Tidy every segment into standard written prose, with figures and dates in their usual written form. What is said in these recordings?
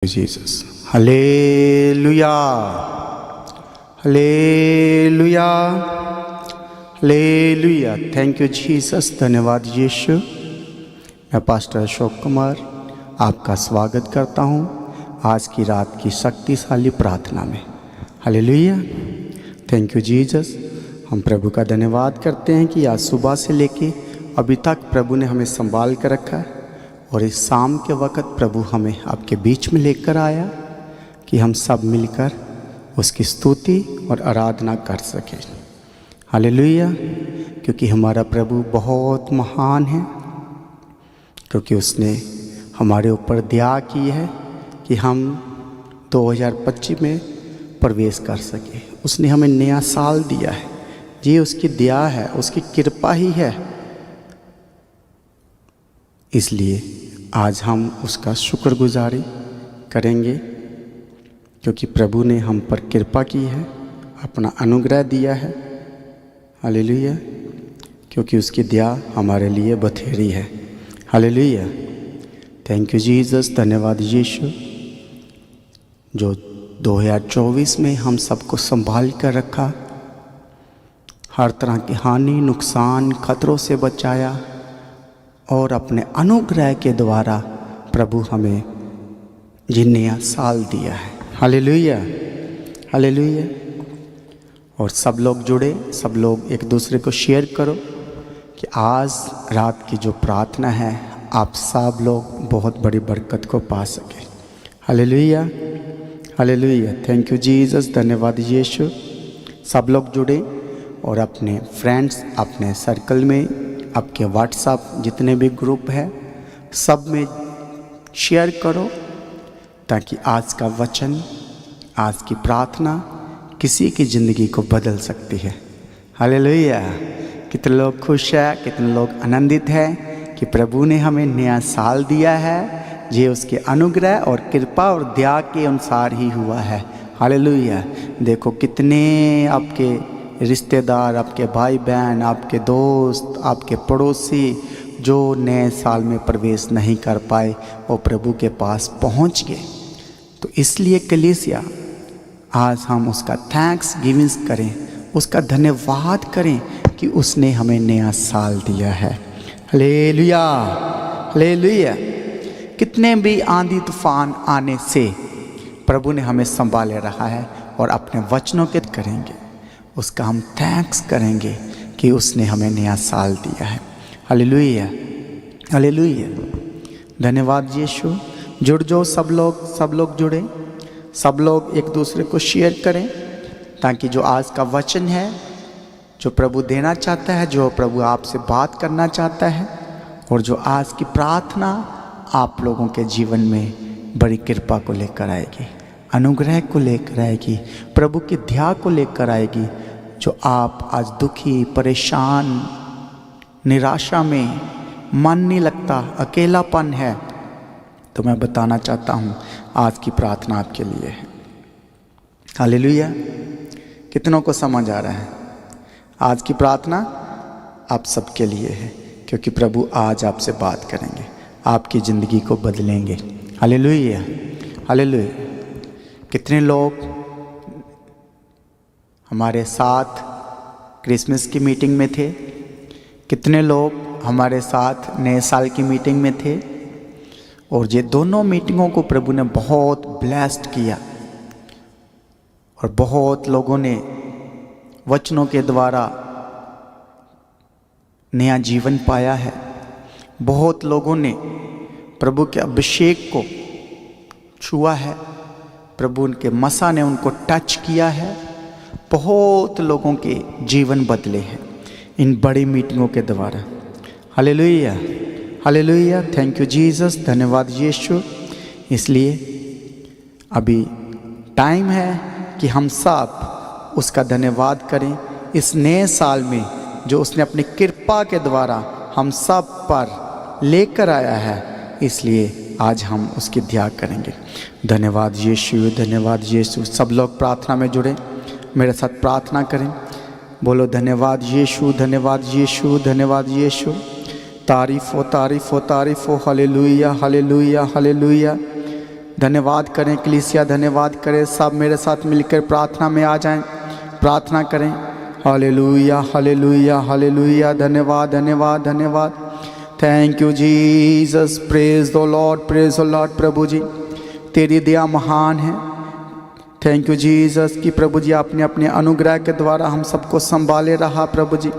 Jesus. हालेलुया, हालेलुया, हालेलुया। Thank you Jesus. धन्यवाद यीशु। मैं पास्टर अशोक कुमार आपका स्वागत करता हूं आज की रात की शक्तिशाली प्रार्थना में। Hallelujah, thank you Jesus. हम प्रभु का धन्यवाद करते हैं कि आज सुबह से लेके अभी तक प्रभु ने हमें संभाल कर रखा है और इस शाम के वक़्त प्रभु हमें आपके बीच में लेकर आया कि हम सब मिलकर उसकी स्तुति और आराधना कर सकें। हालेलुया, क्योंकि हमारा प्रभु बहुत महान है, क्योंकि उसने हमारे ऊपर दया की है कि हम 2025 में प्रवेश कर सके। उसने हमें नया साल दिया है, ये उसकी दया है, उसकी कृपा ही है। इसलिए आज हम उसका शुक्रगुजारी करेंगे, क्योंकि प्रभु ने हम पर कृपा की है, अपना अनुग्रह दिया है। हालेलुया, क्योंकि उसकी दया हमारे लिए बथेरी है। Hallelujah, thank you Jesus. धन्यवाद यीशु, जो 2024 में हम सबको संभाल कर रखा, हर तरह की हानि, नुकसान, खतरों से बचाया और अपने अनुग्रह के द्वारा प्रभु हमें ये नया साल दिया है। Hallelujah, hallelujah. और सब लोग जुड़े, सब लोग एक दूसरे को शेयर करो कि आज रात की जो प्रार्थना है आप सब लोग बहुत बड़ी बरकत को पा सके। हालेलुया, हालेलुया। Thank you Jesus. धन्यवाद यीशु। सब लोग जुड़े और अपने फ्रेंड्स, अपने सर्कल में, आपके व्हाट्सएप जितने भी ग्रुप है सब में शेयर करो, ताकि आज का वचन, आज की प्रार्थना किसी की ज़िंदगी को बदल सकती है। हालेलुया। कितने लोग खुश हैं, कितने लोग आनंदित हैं कि प्रभु ने हमें नया साल दिया है। ये उसके अनुग्रह और कृपा और दया के अनुसार ही हुआ है। हालेलुया। देखो कितने आपके रिश्तेदार, आपके भाई बहन, आपके दोस्त, आपके पड़ोसी जो नए साल में प्रवेश नहीं कर पाए वो प्रभु के पास पहुंच गए। तो इसलिए कलीसिया आज हम उसका थैंक्स गिविंग करें, उसका धन्यवाद करें कि उसने हमें नया साल दिया है। Hallelujah, hallelujah. कितने भी आंधी तूफान आने से प्रभु ने हमें संभाले रखा है और अपने वचनों के करेंगे, उसका हम थैंक्स करेंगे कि उसने हमें नया साल दिया है। हालेलुया, हालेलुया। धन्यवाद यीशु। जुड़ जाओ सब लोग जुड़े, सब लोग एक दूसरे को शेयर करें, ताकि जो आज का वचन है, जो प्रभु देना चाहता है, जो प्रभु आपसे बात करना चाहता है, और जो आज की प्रार्थना आप लोगों के जीवन में बड़ी कृपा को लेकर आएगी, अनुग्रह को लेकर आएगी, प्रभु की दया को लेकर आएगी। जो आप आज दुखी, परेशान, निराशा में, मन नहीं लगता, अकेलापन है, तो मैं बताना चाहता हूँ आज की प्रार्थना आपके लिए है। हालेलुया। कितनों को समझ आ रहा है? आज की प्रार्थना आप सबके लिए है, क्योंकि प्रभु आज आपसे बात करेंगे, आपकी ज़िंदगी को बदलेंगे। Hallelujah, hallelujah. कितने लोग हमारे साथ क्रिसमस की मीटिंग में थे, कितने लोग हमारे साथ नए साल की मीटिंग में थे, और ये दोनों मीटिंगों को प्रभु ने बहुत ब्लेस्ड किया और बहुत लोगों ने वचनों के द्वारा नया जीवन पाया है। बहुत लोगों ने प्रभु के अभिषेक को छुआ है, प्रभु उनके मसा ने उनको टच किया है। बहुत लोगों के जीवन बदले हैं इन बड़ी मीटिंगों के द्वारा। हालेलुया, हालेलुया। Thank you Jesus. धन्यवाद यीशु। इसलिए अभी टाइम है कि हम सब उसका धन्यवाद करें इस नए साल में, जो उसने अपनी कृपा के द्वारा हम सब पर लेकर आया है। इसलिए आज हम उसकी दया करेंगे। धन्यवाद यीशु, धन्यवाद यीशु। सब लोग प्रार्थना में जुड़े, मेरे साथ प्रार्थना करें। बोलो धन्यवाद यीशु, धन्यवाद यीशु, धन्यवाद यीशु। तारीफ़ हो, तारीफ़ हो, तारीफ़ हो। हालेलुया, हालेलुया, हालेलुया। धन्यवाद करें कलीसिया, धन्यवाद करें। सब मेरे साथ मिलकर प्रार्थना में आ जाएं, प्रार्थना करें। हालेलुया हालेलुया हालेलुया। धन्यवाद धन्यवाद धन्यवाद। Thank you Jesus, praise the Lord, praise the Lord. प्रभु जी तेरी दया महान है। थैंक यू जीसस कि प्रभु जी आपने अपने अनुग्रह के द्वारा हम सबको संभाले रहा प्रभु जी।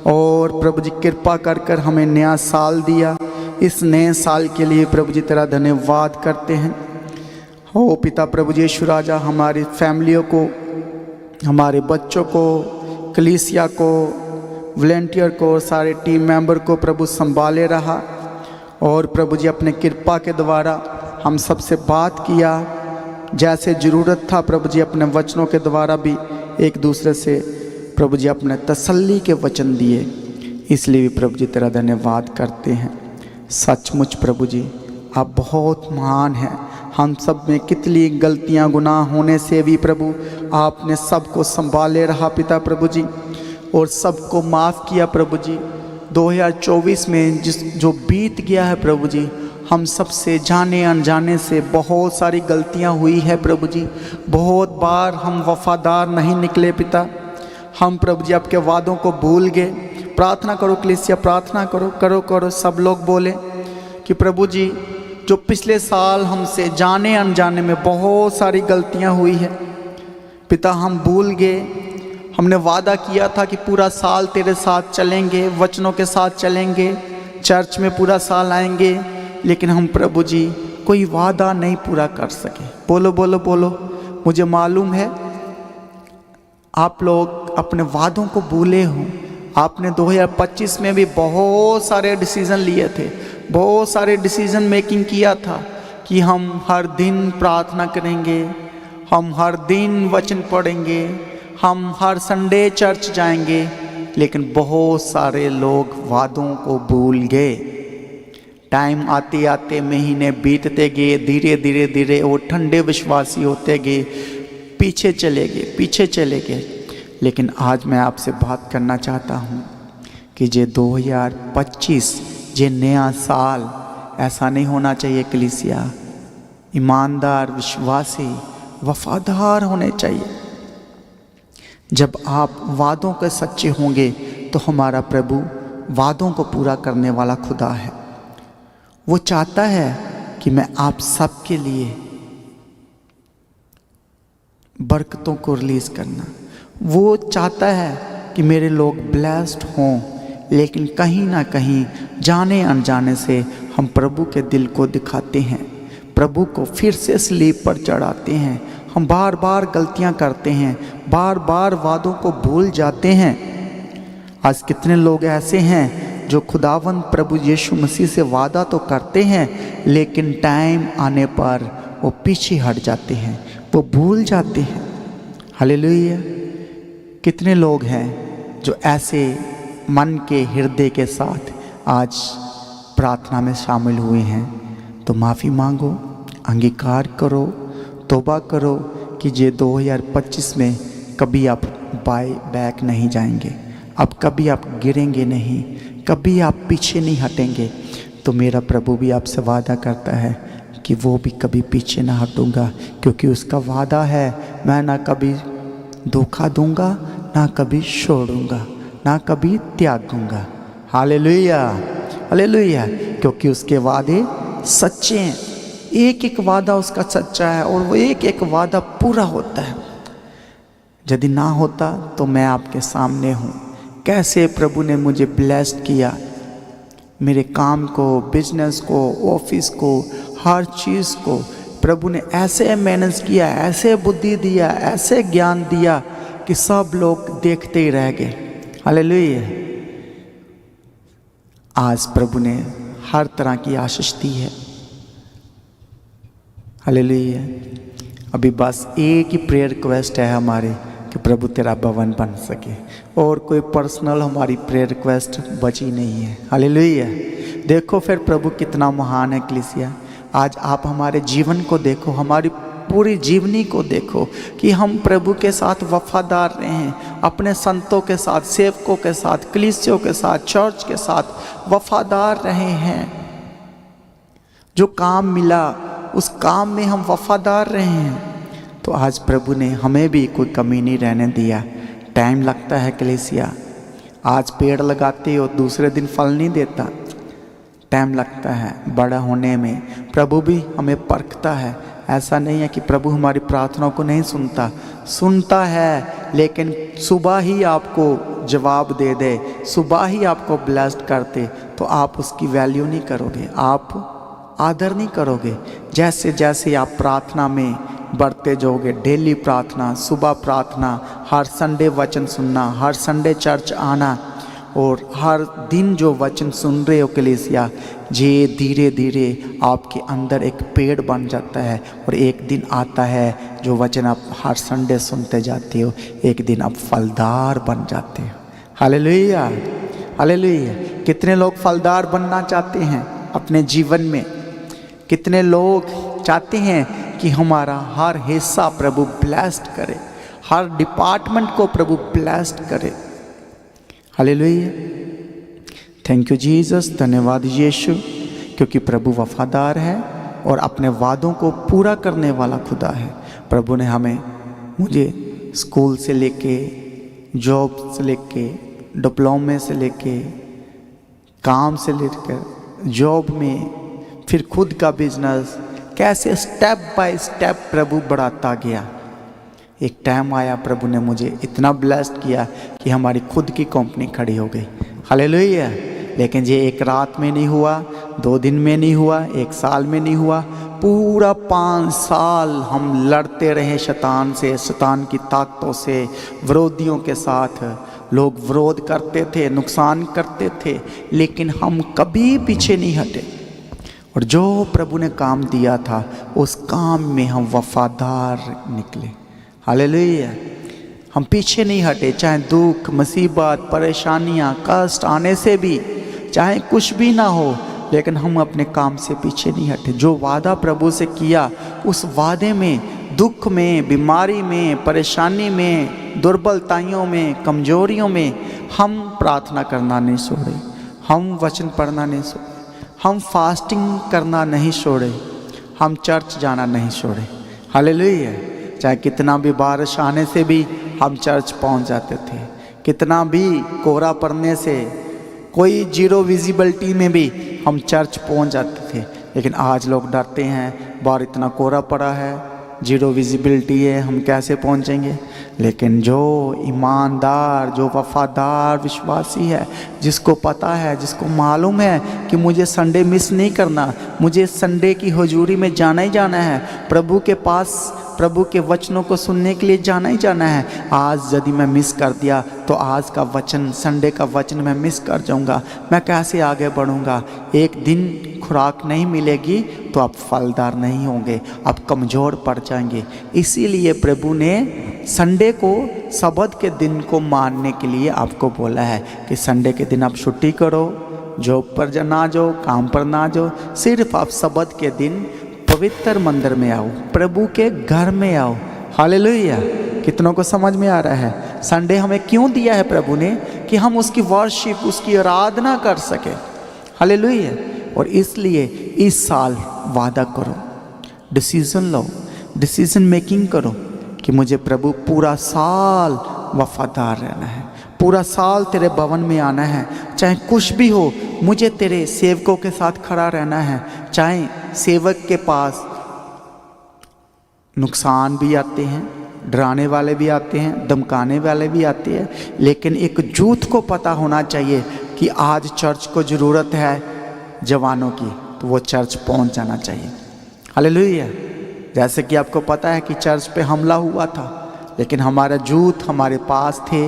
और प्रभु जी कृपा कर कर हमें नया साल दिया। इस नए साल के लिए प्रभु जी तेरा धन्यवाद करते हैं। हो पिता प्रभु जी यीशु राजा, हमारी फैमिलियों को, हमारे बच्चों को, कलीसिया को, वॉलेंटियर को, सारे टीम मेंबर को प्रभु संभाले रहा। और प्रभु जी अपने कृपा के द्वारा हम सबसे बात किया जैसे ज़रूरत था। प्रभु जी अपने वचनों के द्वारा भी एक दूसरे से प्रभु जी अपने तसल्ली के वचन दिए। इसलिए भी प्रभु जी तेरा धन्यवाद करते हैं। सचमुच प्रभु जी आप बहुत महान हैं। हम सब में कितनी गलतियां, गुनाह होने से भी प्रभु आपने सबको संभाले रहा पिता प्रभु जी, और सबको माफ़ किया प्रभु जी। 2024 में जो बीत गया है प्रभु जी, हम सब से जाने अनजाने से बहुत सारी गलतियां हुई है प्रभु जी। बहुत बार हम वफादार नहीं निकले पिता। हम प्रभु जी आपके वादों को भूल गए। प्रार्थना करो कलीसिया, प्रार्थना करो करो करो। सब लोग बोले कि प्रभु जी जो पिछले साल हमसे जाने अनजाने में बहुत सारी गलतियां हुई है पिता, हम भूल गए। हमने वादा किया था कि पूरा साल तेरे साथ चलेंगे, वचनों के साथ चलेंगे, चर्च में पूरा साल आएंगे, लेकिन हम प्रभु जी कोई वादा नहीं पूरा कर सके। बोलो बोलो बोलो। मुझे मालूम है आप लोग अपने वादों को भूले हो। आपने 2025 में भी बहुत सारे डिसीज़न लिए थे, बहुत सारे डिसीज़न मेकिंग किया था कि हम हर दिन प्रार्थना करेंगे, हम हर दिन वचन पढ़ेंगे, हम हर संडे चर्च जाएंगे, लेकिन बहुत सारे लोग वादों को भूल गए। टाइम आते आते महीने बीतते गए, धीरे धीरे धीरे वो ठंडे विश्वासी होते गए, पीछे चले गए। लेकिन आज मैं आपसे बात करना चाहता हूँ कि ये 2025 ये नया साल ऐसा नहीं होना चाहिए कलीसिया। ईमानदार, विश्वासी, वफादार होने चाहिए। जब आप वादों के सच्चे होंगे तो हमारा प्रभु वादों को पूरा करने वाला खुदा है। वो चाहता है कि मैं आप सबके लिए बरकतों को रिलीज़ करना। वो चाहता है कि मेरे लोग ब्लेस्ड हों, लेकिन कहीं ना कहीं जाने अनजाने से हम प्रभु के दिल को दिखाते हैं, प्रभु को फिर से स्लीप पर चढ़ाते हैं। हम बार बार गलतियां करते हैं, बार बार वादों को भूल जाते हैं। आज कितने लोग ऐसे हैं जो खुदावंद प्रभु यीशु मसीह से वादा तो करते हैं, लेकिन टाइम आने पर वो पीछे हट जाते हैं, वो भूल जाते हैं। हालेलुया। कितने लोग हैं जो ऐसे मन के हृदय के साथ आज प्रार्थना में शामिल हुए हैं। तो माफ़ी मांगो, अंगीकार करो, तौबा करो कि ये 2025 में कभी आप बैक नहीं जाएंगे, अब कभी आप गिरेंगे नहीं, कभी आप पीछे नहीं हटेंगे। तो मेरा प्रभु भी आपसे वादा करता है कि वो भी कभी पीछे ना हटूंगा, क्योंकि उसका वादा है मैं ना कभी धोखा दूंगा, ना कभी छोड़ूंगा, ना कभी त्यागूंगा। Hallelujah hallelujah. क्योंकि उसके वादे सच्चे हैं, एक एक वादा उसका सच्चा है और वो एक एक वादा पूरा होता है। यदि ना होता तो मैं आपके सामने हूँ। कैसे प्रभु ने मुझे ब्लेस्ड किया, मेरे काम को, बिजनेस को, ऑफिस को, हर चीज़ को प्रभु ने ऐसे मैनेज किया, ऐसे बुद्धि दिया, ऐसे ज्ञान दिया कि सब लोग देखते ही रह गए। हालेलुया। आज प्रभु ने हर तरह की आशीष दी है। हालेलुया। अभी बस एक ही प्रेयर रिक्वेस्ट है हमारे कि प्रभु तेरा भवन बन सके, और कोई पर्सनल हमारी प्रेयर रिक्वेस्ट बची नहीं है। हालेलुया। देखो फिर प्रभु कितना महान है कलीसिया। आज आप हमारे जीवन को देखो, हमारी पूरी जीवनी को देखो कि हम प्रभु के साथ वफादार रहे हैं, अपने संतों के साथ, सेवकों के साथ, कलीसियों के साथ, चर्च के साथ वफादार रहे हैं। जो काम मिला उस काम में हम वफादार रहे हैं, तो आज प्रभु ने हमें भी कोई कमी नहीं रहने दिया। टाइम लगता है कलीसिया, आज पेड़ लगाते हो दूसरे दिन फल नहीं देता, टाइम लगता है बड़ा होने में। प्रभु भी हमें परखता है। ऐसा नहीं है कि प्रभु हमारी प्रार्थनाओं को नहीं सुनता है, लेकिन सुबह ही आपको जवाब दे दे, सुबह ही आपको ब्लेस्ड करते, तो आप उसकी वैल्यू नहीं करोगे, आप आदर नहीं करोगे। जैसे जैसे आप प्रार्थना में बढ़ते जाओगे, डेली प्रार्थना, सुबह प्रार्थना, हर संडे वचन सुनना, हर संडे चर्च आना, और हर दिन जो वचन सुन रहे हो कलीसिया, ये धीरे धीरे आपके अंदर एक पेड़ बन जाता है। और एक दिन आता है जो वचन आप हर संडे सुनते जाते हो, एक दिन आप फलदार बन जाते हो। Hallelujah, hallelujah. कितने लोग फलदार बनना चाहते हैं अपने जीवन में? कितने लोग चाहते हैं कि हमारा हर हिस्सा प्रभु ब्लेस्ड करे, हर डिपार्टमेंट को प्रभु ब्लेस्ड करे। हालेलुया, थैंक यू जीसस, धन्यवाद यीशु, क्योंकि प्रभु वफादार है और अपने वादों को पूरा करने वाला खुदा है। प्रभु ने मुझे स्कूल से लेके, जॉब से लेके, डिप्लोमे से लेके, काम से लेकर जॉब में, फिर खुद का बिजनेस, कैसे स्टेप बाय स्टेप प्रभु बढ़ाता गया। एक टाइम आया प्रभु ने मुझे इतना ब्लेस्ड किया कि हमारी खुद की कंपनी खड़ी हो गई। हालेलुया। लेकिन ये एक रात में नहीं हुआ, 2 दिन में नहीं हुआ, 1 साल में नहीं हुआ, पूरा 5 साल हम लड़ते रहे शैतान से, शैतान की ताकतों से, विरोधियों के साथ। लोग विरोध करते थे, नुकसान करते थे, लेकिन हम कभी पीछे नहीं हटे। और जो प्रभु ने काम दिया था उस काम में हम वफादार निकले। हालेलुया। हम पीछे नहीं हटे, चाहे दुख, मुसीबत, परेशानियां, कष्ट आने से भी, चाहे कुछ भी ना हो, लेकिन हम अपने काम से पीछे नहीं हटे। जो वादा प्रभु से किया, उस वादे में, दुख में, बीमारी में, परेशानी में, दुर्बलताइयों में, कमजोरियों में हम प्रार्थना करना नहीं छोड़े, हम वचन पढ़ना नहीं छोड़े, हम फास्टिंग करना नहीं छोड़े, हम चर्च जाना नहीं छोड़े। हालेलुया। चाहे कितना भी बारिश आने से भी हम चर्च पहुंच जाते थे, कितना भी कोहरा पड़ने से, कोई जीरो विजिबिलिटी में भी हम चर्च पहुंच जाते थे। लेकिन आज लोग डरते हैं, बाहर इतना कोहरा पड़ा है, जीरो विजिबिलिटी है, हम कैसे पहुंचेंगे। लेकिन जो ईमानदार, जो वफादार विश्वासी है, जिसको पता है, जिसको मालूम है कि मुझे संडे मिस नहीं करना, मुझे संडे की हुजूरी में जाना ही जाना है, प्रभु के पास, प्रभु के वचनों को सुनने के लिए जाना ही जाना है। आज यदि मैं मिस कर दिया तो आज का वचन, संडे का वचन मैं मिस कर जाऊंगा, मैं कैसे आगे बढ़ूंगा। एक दिन खुराक नहीं मिलेगी तो आप फलदार नहीं होंगे, आप कमज़ोर पड़ जाएंगे। इसीलिए प्रभु ने संडे को, सबत के दिन को मानने के लिए आपको बोला है कि संडे के दिन आप छुट्टी करो, जॉब पर ना जाओ, काम पर ना जाओ, सिर्फ आप सबत के दिन पवित्र मंदिर में आओ, प्रभु के घर में आओ। हालेलुया। कितनों को समझ में आ रहा है संडे हमें क्यों दिया है प्रभु ने? कि हम उसकी वर्शिप, उसकी आराधना कर सके। हालेलुया। और इसलिए इस साल वादा करो, डिसीजन लो, डिसीजन मेकिंग करो कि मुझे प्रभु पूरा साल वफादार रहना है, पूरा साल तेरे भवन में आना है, चाहे कुछ भी हो, मुझे तेरे सेवकों के साथ खड़ा रहना है। चाहे सेवक के पास नुकसान भी आते हैं, डराने वाले भी आते हैं, धमकाने वाले भी आते हैं, लेकिन एक यूथ को पता होना चाहिए कि आज चर्च को ज़रूरत है जवानों की, तो वो चर्च पहुंच जाना चाहिए। हालेलुया। जैसे कि आपको पता है कि चर्च पे हमला हुआ था, लेकिन हमारा यूथ हमारे पास थे,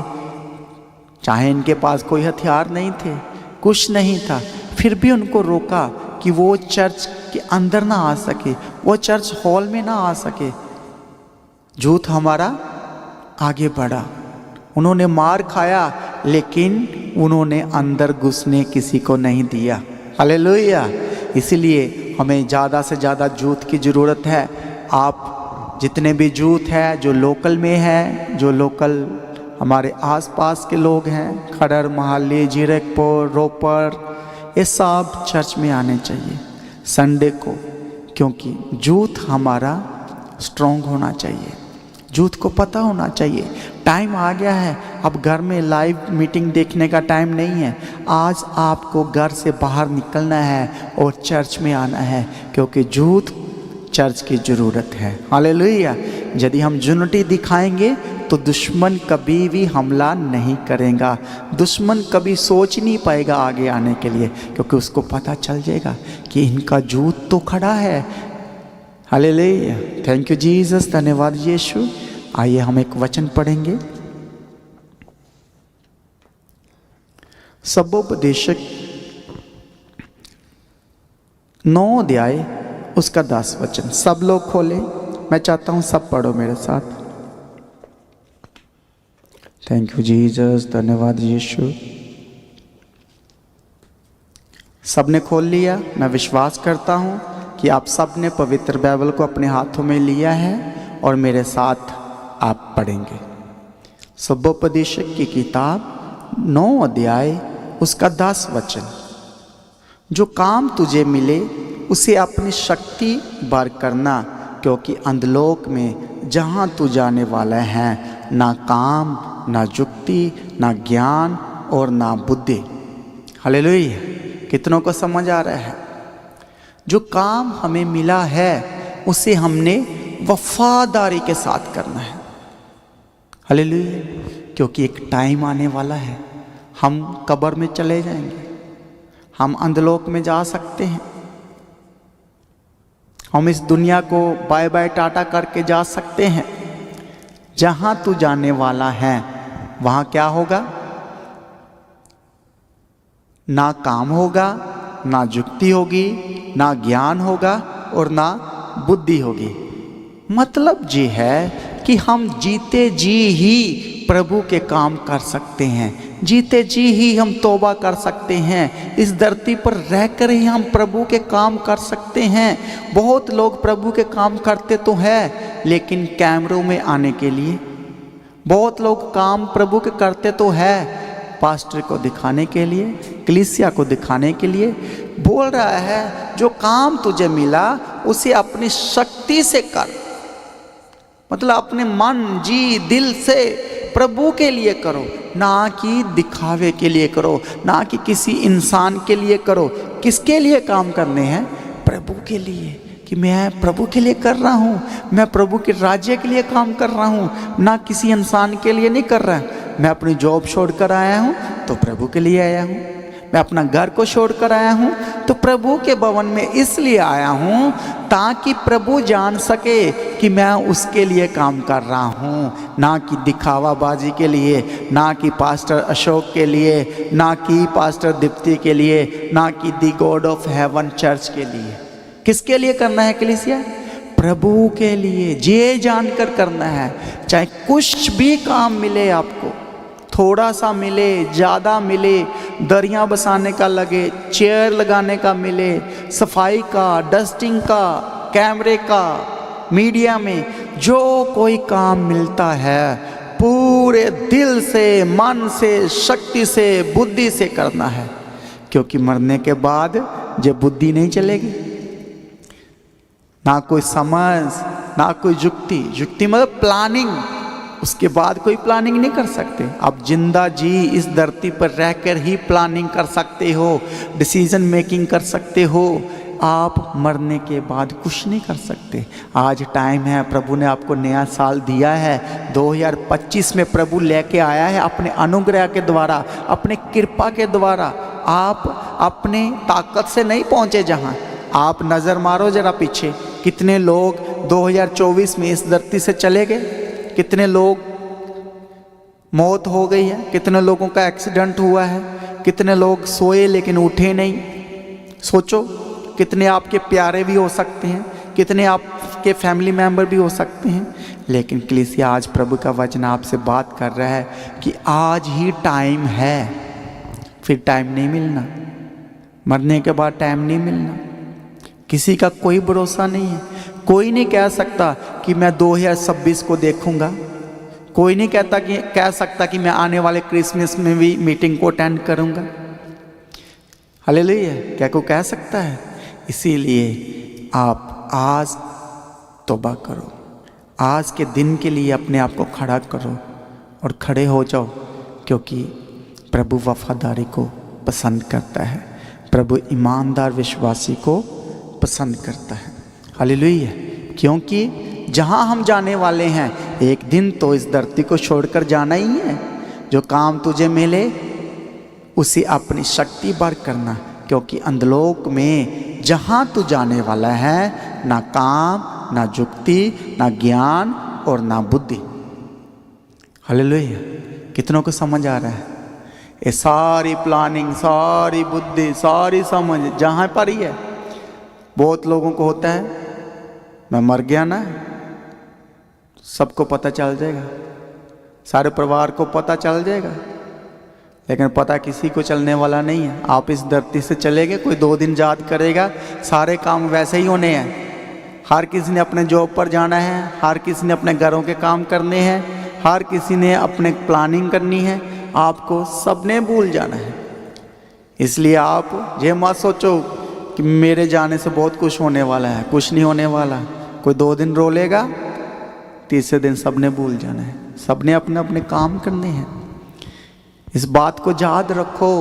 चाहे इनके पास कोई हथियार नहीं थे, कुछ नहीं था, फिर भी उनको रोका कि वो चर्च के अंदर ना आ सके, वो चर्च हॉल में ना आ सके। यूथ हमारा आगे बढ़ा, उन्होंने मार खाया, लेकिन उन्होंने अंदर घुसने किसी को नहीं दिया। हालेलुया। इसीलिए हमें ज़्यादा से ज़्यादा यूथ की ज़रूरत है। आप जितने भी यूथ है, जो लोकल में है, जो लोकल हमारे आसपास के लोग हैं, खड़र, महाली, जीरकपुर, रोपड़, ये सब चर्च में आने चाहिए संडे को। क्योंकि यूथ हमारा स्ट्रांग होना चाहिए, यूथ को पता होना चाहिए टाइम आ गया है। अब घर में लाइव मीटिंग देखने का टाइम नहीं है। आज आपको घर से बाहर निकलना है और चर्च में आना है, क्योंकि यूथ चर्च की ज़रूरत है। हालेलुया। यदि हम यूनिटी दिखाएंगे तो दुश्मन कभी भी हमला नहीं करेगा, दुश्मन कभी सोच नहीं पाएगा आगे आने के लिए, क्योंकि उसको पता चल जाएगा कि इनका यूथ तो खड़ा है। हालेलुया। थैंक यू जीसस, धन्यवाद यीशु। आइए हम एक वचन पढ़ेंगे। सबोपदेशक 9 अध्याय उसका 10 वचन। सब लोग खोले, मैं चाहता हूं सब पढ़ो मेरे साथ। थैंक यू जीसस, धन्यवाद यीशु। सबने खोल लिया। मैं विश्वास करता हूं कि आप सब ने पवित्र बाइबल को अपने हाथों में लिया है और मेरे साथ आप पढ़ेंगे। सबोपदेशक की किताब 9 अध्याय उसका 10 वचन। जो काम तुझे मिले उसे अपनी शक्ति भर करना, क्योंकि अंधलोक में जहाँ तू जाने वाला है ना काम, ना युक्ति, ना ज्ञान और ना बुद्धि। हालेलुया। कितनों को समझ आ रहा है? जो काम हमें मिला है उसे हमने वफादारी के साथ करना है। हालेलुया। क्योंकि एक टाइम आने वाला है, हम कब्र में चले जाएंगे, हम अंधलोक में जा सकते हैं, हम इस दुनिया को बाय बाय टाटा करके जा सकते हैं। जहां तू जाने वाला है वहां क्या होगा? ना काम होगा, ना युक्ति होगी, ना ज्ञान होगा और ना बुद्धि होगी। मतलब ये है कि हम जीते जी ही प्रभु के काम कर सकते हैं, जीते जी ही हम तौबा कर सकते हैं, इस धरती पर रहकर ही हम प्रभु के काम कर सकते हैं। बहुत लोग प्रभु के काम करते तो हैं, लेकिन कैमरों में आने के लिए। बहुत लोग काम प्रभु के करते तो है पास्टर को दिखाने के लिए, कलीसिया को दिखाने के लिए। बोल रहा है जो काम तुझे मिला उसे अपनी शक्ति से कर, मतलब अपने मन जी दिल से प्रभु के लिए करो, ना कि दिखावे के लिए करो, ना कि किसी इंसान के लिए करो। किसके लिए काम करने हैं? प्रभु के लिए, कि मैं प्रभु के लिए कर रहा हूँ, मैं प्रभु के राज्य के लिए काम कर रहा हूँ, ना किसी इंसान के लिए नहीं कर रहा। मैं अपनी जॉब छोड़कर आया हूँ तो प्रभु के लिए आया हूँ, मैं अपना घर को छोड़कर आया हूँ तो प्रभु के भवन में इसलिए आया हूँ ताकि प्रभु जान सके कि मैं उसके लिए काम कर रहा हूँ, ना कि दिखावाबाजी के लिए, ना कि पास्टर अशोक के लिए, ना कि पास्टर दीप्ति के लिए, ना कि दी गॉड ऑफ हेवन चर्च के लिए। किसके लिए करना है कलीसिया? प्रभु के लिए। ये जानकर करना है, चाहे कुछ भी काम मिले आपको, थोड़ा सा मिले, ज़्यादा मिले, दरियाँ बसाने का लगे, चेयर लगाने का मिले, सफाई का, डस्टिंग का, कैमरे का, मीडिया में जो कोई काम मिलता है पूरे दिल से, मन से, शक्ति से, बुद्धि से करना है। क्योंकि मरने के बाद जब बुद्धि नहीं चलेगी, ना कोई समझ, ना कोई युक्ति मतलब प्लानिंग, उसके बाद कोई प्लानिंग नहीं कर सकते। आप जिंदा जी इस धरती पर रहकर ही प्लानिंग कर सकते हो, डिसीजन मेकिंग कर सकते हो। आप मरने के बाद कुछ नहीं कर सकते। आज टाइम है, प्रभु ने आपको नया साल दिया है। 2025 में प्रभु लेके आया है अपने अनुग्रह के द्वारा, अपने कृपा के द्वारा। आप अपने ताकत से नहीं पहुँचे जहाँ। आप नज़र मारो जरा पीछे, कितने लोग 2024 में इस धरती से चले गए, कितने लोग मौत हो गई है, कितने लोगों का एक्सीडेंट हुआ है, कितने लोग सोए लेकिन उठे नहीं। सोचो, कितने आपके प्यारे भी हो सकते हैं, कितने आपके फैमिली मेंबर भी हो सकते हैं। लेकिन कलीसिया आज प्रभु का वचन आपसे बात कर रहा है कि आज ही टाइम है, फिर टाइम नहीं मिलना, मरने के बाद टाइम नहीं मिलना। किसी का कोई भरोसा नहीं है। कोई नहीं कह सकता कि मैं 2026 को देखूंगा। कोई नहीं कह सकता कि मैं आने वाले क्रिसमस में भी मीटिंग को अटेंड करूंगा। हालेलुया। क्या कोई कह सकता है? इसीलिए आप आज तौबा करो, आज के दिन के लिए अपने आप को खड़ा करो और खड़े हो जाओ, क्योंकि प्रभु वफादारी को पसंद करता है, प्रभु ईमानदार विश्वासी को पसंद करता है। हालेलुया। क्योंकि जहाँ हम जाने वाले हैं एक दिन तो इस धरती को छोड़कर जाना ही है। जो काम तुझे मिले उसे अपनी शक्ति भर करना, क्योंकि अंधलोक में जहाँ तू जाने वाला है ना काम, ना जुक्ति, ना ज्ञान और ना बुद्धि। हालेलुया। कितनों को समझ आ रहा है? ये सारी प्लानिंग, सारी बुद्धि, सारी समझ जहाँ पर ही है। बहुत लोगों को होता है मैं मर गया ना, सबको पता चल जाएगा, सारे परिवार को पता चल जाएगा, लेकिन पता किसी को चलने वाला नहीं है। आप इस धरती से चले गए, कोई 2 दिन याद करेगा, सारे काम वैसे ही होने हैं। हर किसी ने अपने जॉब पर जाना है, हर किसी ने अपने घरों के काम करने हैं, हर किसी ने अपने प्लानिंग करनी है। आपको सबने भूल जाना है। इसलिए आप ये मत सोचो कि मेरे जाने से बहुत कुछ होने वाला है, कुछ नहीं होने वाला। कोई 2 दिन रो लेगा, तीसरे दिन सबने भूल जाना है, सबने अपने अपने काम करने हैं। इस बात को याद रखो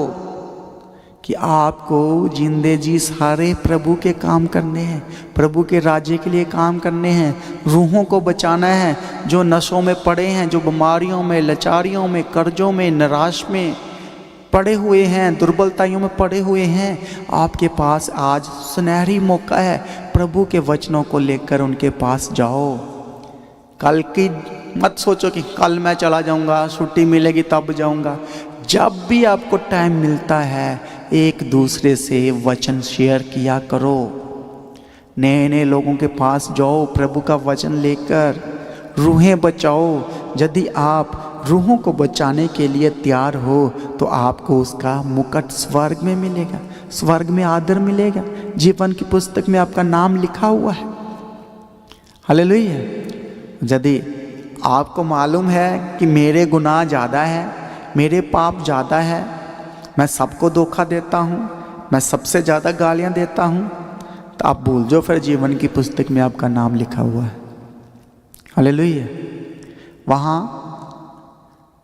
कि आपको जिंदे जी सारे प्रभु के काम करने हैं, प्रभु के राज्य के लिए काम करने हैं, रूहों को बचाना है। जो नशों में पड़े हैं, जो बीमारियों में, लाचारियों में, कर्जों में, निराश में पड़े हुए हैं, दुर्बलताओं में पड़े हुए हैं, आपके पास आज सुनहरी मौका है। प्रभु के वचनों को लेकर उनके पास जाओ। कल की मत सोचो कि कल मैं चला जाऊंगा, छुट्टी मिलेगी तब जाऊंगा। जब भी आपको टाइम मिलता है एक दूसरे से वचन शेयर किया करो। नए नए लोगों के पास जाओ, प्रभु का वचन लेकर रूहें बचाओ। यदि आप रूहों को बचाने के लिए तैयार हो तो आपको उसका मुकुट स्वर्ग में मिलेगा, स्वर्ग में आदर मिलेगा, जीवन की पुस्तक में आपका नाम लिखा हुआ है। हालेलुया। यदि आपको मालूम है कि मेरे गुनाह ज़्यादा है, मेरे पाप ज़्यादा है, मैं सबको धोखा देता हूँ, मैं सबसे ज़्यादा गालियाँ देता हूँ, तो आप भूल जाओ, फिर जीवन की पुस्तक में आपका नाम लिखा हुआ है। हालेलुया। वहाँ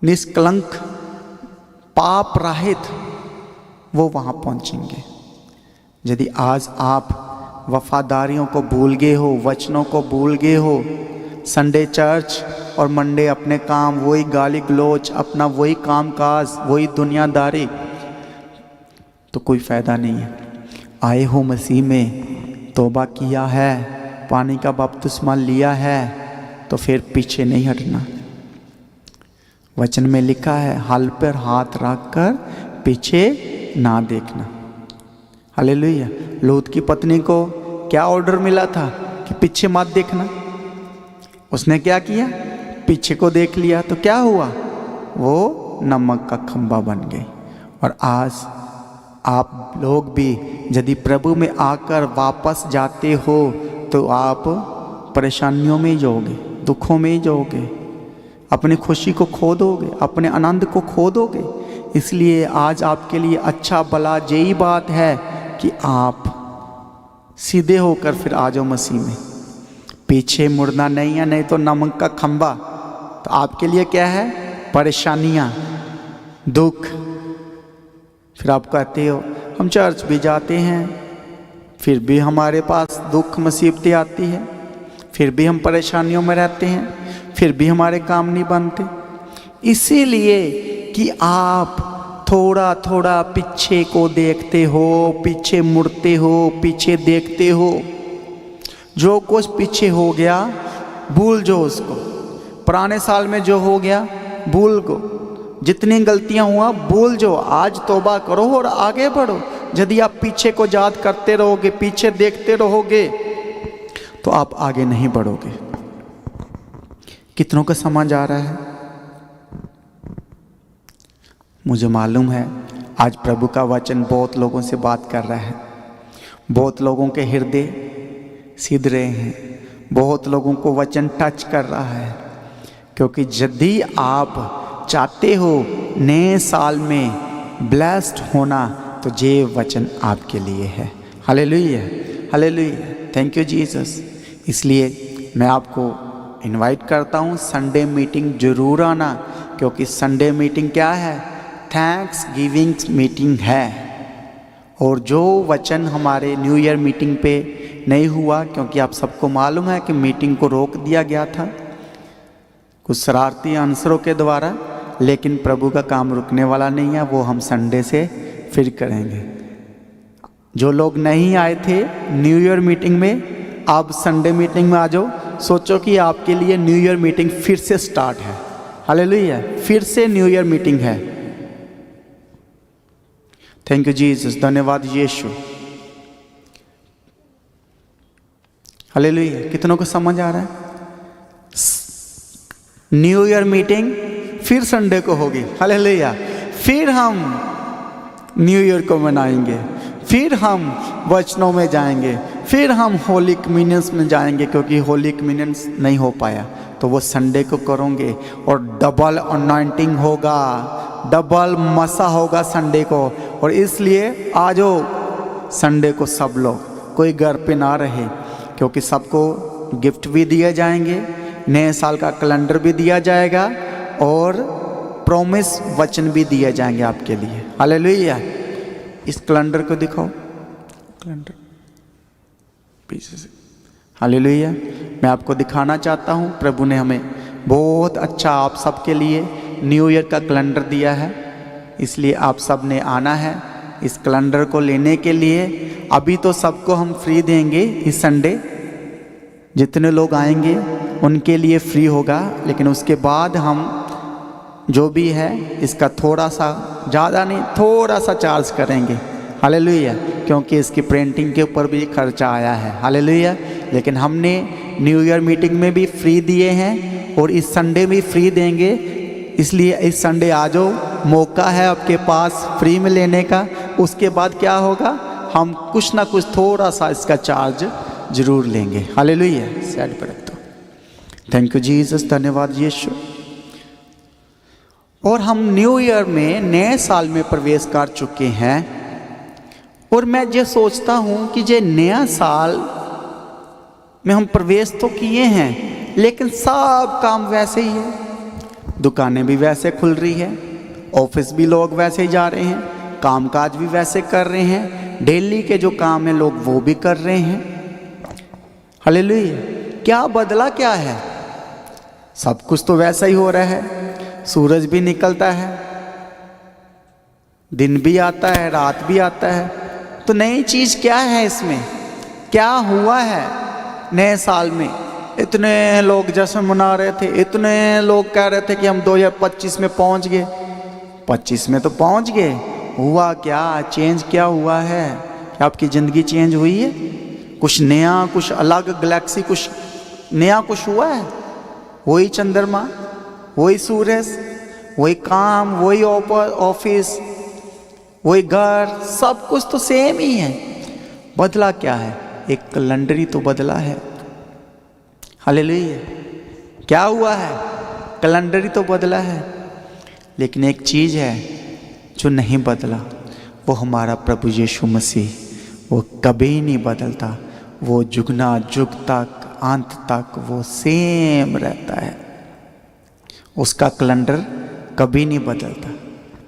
निष्कलंक पाप रहित वो वहाँ पहुँचेंगे। यदि आज आप वफादारियों को भूल गए हो, वचनों को भूल गए हो, संडे चर्च और मंडे अपने काम, वही गाली गलोच, अपना वही काम काज, वही दुनियादारी, तो कोई फ़ायदा नहीं है। आए हो मसीह में, तौबा किया है, पानी का बपतिस्मा लिया है, तो फिर पीछे नहीं हटना। वचन में लिखा है हल पर हाथ रखकर पीछे ना देखना। हालेलुया। लूत की पत्नी को क्या ऑर्डर मिला था कि पीछे मत देखना। उसने क्या किया? पीछे को देख लिया, तो क्या हुआ? वो नमक का खंभा बन गई। और आज आप लोग भी यदि प्रभु में आकर वापस जाते हो तो आप परेशानियों में ही जाओगे, दुखों में ही जाओगे, अपनी खुशी को खो दोगे, अपने आनंद को खो दोगे। इसलिए आज आपके लिए अच्छा भला यही बात है कि आप सीधे होकर फिर आ जाओ मसीह में। पीछे मुड़ना नहीं है, नहीं तो नमक का खंभा। तो आपके लिए क्या है? परेशानियाँ, दुख। फिर आप कहते हो हम चर्च भी जाते हैं, फिर भी हमारे पास दुख मुसीबतें आती है, फिर भी हम परेशानियों में रहते हैं, फिर भी हमारे काम नहीं बनते। इसीलिए कि आप थोड़ा थोड़ा पीछे को देखते हो, पीछे मुड़ते हो, पीछे देखते हो। जो कुछ पीछे हो गया भूल जाओ उसको। पुराने साल में जो हो गया भूल गो, जितनी गलतियां हुआ भूल जाओ। आज तौबा करो और आगे बढ़ो। यदि आप पीछे को याद करते रहोगे, पीछे देखते रहोगे, तो आप आगे नहीं बढ़ोगे। कितनों का समझ आ रहा है? मुझे मालूम है आज प्रभु का वचन बहुत लोगों से बात कर रहा है, बहुत लोगों के हृदय सिध रहे हैं, बहुत लोगों को वचन टच कर रहा है। क्योंकि यदि आप चाहते हो नए साल में ब्लेस्ड होना, तो ये वचन आपके लिए है। हालेलुया, हालेलुया। Thank you Jesus. इसलिए मैं आपको इनवाइट करता हूँ, संडे मीटिंग जरूर आना, क्योंकि संडे मीटिंग क्या है? थैंक्स गिविंग मीटिंग है। और जो वचन हमारे न्यू ईयर मीटिंग पे नहीं हुआ, क्योंकि आप सबको मालूम है कि मीटिंग को रोक दिया गया था कुछ शरारती अनसरों के द्वारा, लेकिन प्रभु का काम रुकने वाला नहीं है, वो हम संडे से फिर करेंगे। जो लोग नहीं आए थे न्यू ईयर मीटिंग में, आप संडे मीटिंग में आ जाओ। सोचो कि आपके लिए न्यू ईयर मीटिंग फिर से स्टार्ट है। हालेलुया, फिर से न्यू ईयर मीटिंग है। थैंक यू जीसस, धन्यवाद यीशु। हालेलुया, कितनों को समझ आ रहा है? न्यू ईयर मीटिंग फिर संडे को होगी। हालेलुया, फिर हम न्यू ईयर को मनाएंगे, फिर हम वचनों में जाएंगे, फिर हम होली कम्युनियंस में जाएंगे, क्योंकि होली कम्युनियंस नहीं हो पाया तो वो संडे को करोगे। और डबल अनॉइंटिंग होगा, डबल मसा होगा संडे को। और इसलिए आ जाओ संडे को सब लोग, कोई घर पे ना रहे, क्योंकि सबको गिफ्ट भी दिए जाएंगे, नए साल का कैलेंडर भी दिया जाएगा और प्रॉमिस वचन भी दिए जाएंगे आपके लिए। हालेलुया, इस कैलेंडर को दिखाओ, कैलेंडर पीछे से। हालेलुया, मैं आपको दिखाना चाहता हूँ, प्रभु ने हमें बहुत अच्छा आप सबके लिए न्यू ईयर का कैलेंडर दिया है, इसलिए आप सब ने आना है इस कैलेंडर को लेने के लिए। अभी तो सबको हम फ्री देंगे इस संडे, जितने लोग आएंगे उनके लिए फ्री होगा, लेकिन उसके बाद हम जो भी है इसका थोड़ा सा, ज़्यादा नहीं, थोड़ा सा चार्ज करेंगे। हालेलुया, क्योंकि इसकी प्रिंटिंग के ऊपर भी खर्चा आया है। हालेलुया, लेकिन हमने न्यू ईयर मीटिंग में भी फ्री दिए हैं और इस संडे भी फ्री देंगे। इसलिए इस संडे आ जाओ, मौका है आपके पास फ्री में लेने का। उसके बाद क्या होगा, हम कुछ ना कुछ थोड़ा सा इसका चार्ज जरूर लेंगे। हालेलुया, साइड पर रख दो। थैंक यू जीसस, धन्यवाद यीशु। और हम न्यू ईयर में, नए साल में प्रवेश कर चुके हैं। और मैं ये सोचता हूँ कि ये नया साल में हम प्रवेश तो किए हैं, लेकिन सब काम वैसे ही है। दुकानें भी वैसे खुल रही है, ऑफिस भी लोग वैसे ही जा रहे हैं, कामकाज भी वैसे कर रहे हैं, डेली के जो काम है लोग वो भी कर रहे हैं। हालेलुया, क्या बदला क्या है? सब कुछ तो वैसा ही हो रहा है। सूरज भी निकलता है, दिन भी आता है, रात भी आता है। तो नई चीज़ क्या है इसमें? क्या हुआ है नए साल में? इतने लोग जश्न मना रहे थे, इतने लोग कह रहे थे कि हम 2025 में पहुंच गए। 25 में तो पहुंच गए, हुआ क्या? चेंज क्या हुआ है? क्या आपकी ज़िंदगी चेंज हुई है? कुछ नया, कुछ अलग गैलेक्सी, कुछ नया कुछ हुआ है? वही चंद्रमा, वही सूरज, वही काम, वही ऑफिस, वही घर, सब कुछ तो सेम ही है। बदला क्या है? एक कैलेंडर ही तो बदला है। हालेलुया, क्या हुआ है? कैलेंडर ही तो बदला है। लेकिन एक चीज़ है जो नहीं बदला, वो हमारा प्रभु यीशु मसीह, वो कभी नहीं बदलता। वो जुगना जुग तक, अंत तक वो सेम रहता है। उसका कैलेंडर कभी नहीं बदलता।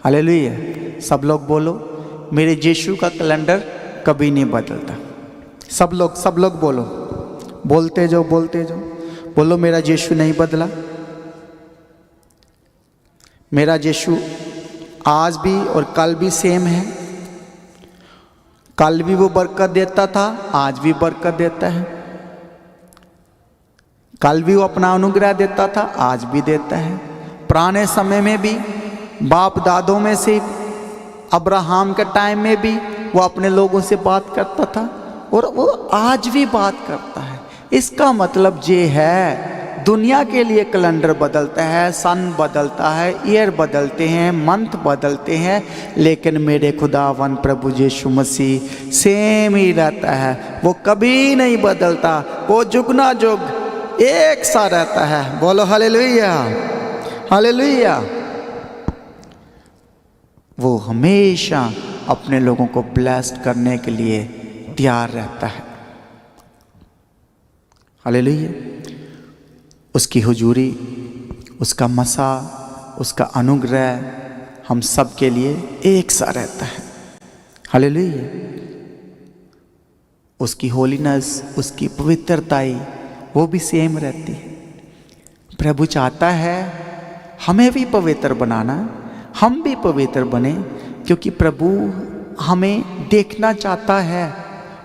हालेलुया, सब लोग बोलो, मेरे यीशु का कैलेंडर कभी नहीं बदलता। सब लोग बोलो, बोलते जाओ, बोलो, मेरा यीशु नहीं बदला। मेरा यीशु आज भी और कल भी सेम है। कल भी वो बरकत देता था, आज भी बरकत देता है। कल भी वो अपना अनुग्रह देता था, आज भी देता है। पुराने समय में भी, बाप दादों में से, अब्राहम के टाइम में भी वो अपने लोगों से बात करता था और वो आज भी बात करता है। इसका मतलब ये है, दुनिया के लिए कैलेंडर बदलता है, सन बदलता है, ईयर बदलते हैं, मंथ बदलते हैं, लेकिन मेरे खुदावन प्रभु यीशु मसीह सेम ही रहता है। वो कभी नहीं बदलता, वो जुगना जुग एक सा रहता है। बोलो हालेलुया, हालेलुया। वो हमेशा अपने लोगों को ब्लेस्ड करने के लिए तैयार रहता है। हालेलुया। उसकी हुजूरी, उसका मसा, उसका अनुग्रह हम सब के लिए एक सा रहता है। हालेलुया। उसकी होलीनेस, उसकी पवित्रताई वो भी सेम रहती है। प्रभु चाहता है हमें भी पवित्र बनाना, हम भी पवित्र बने, क्योंकि प्रभु हमें देखना चाहता है।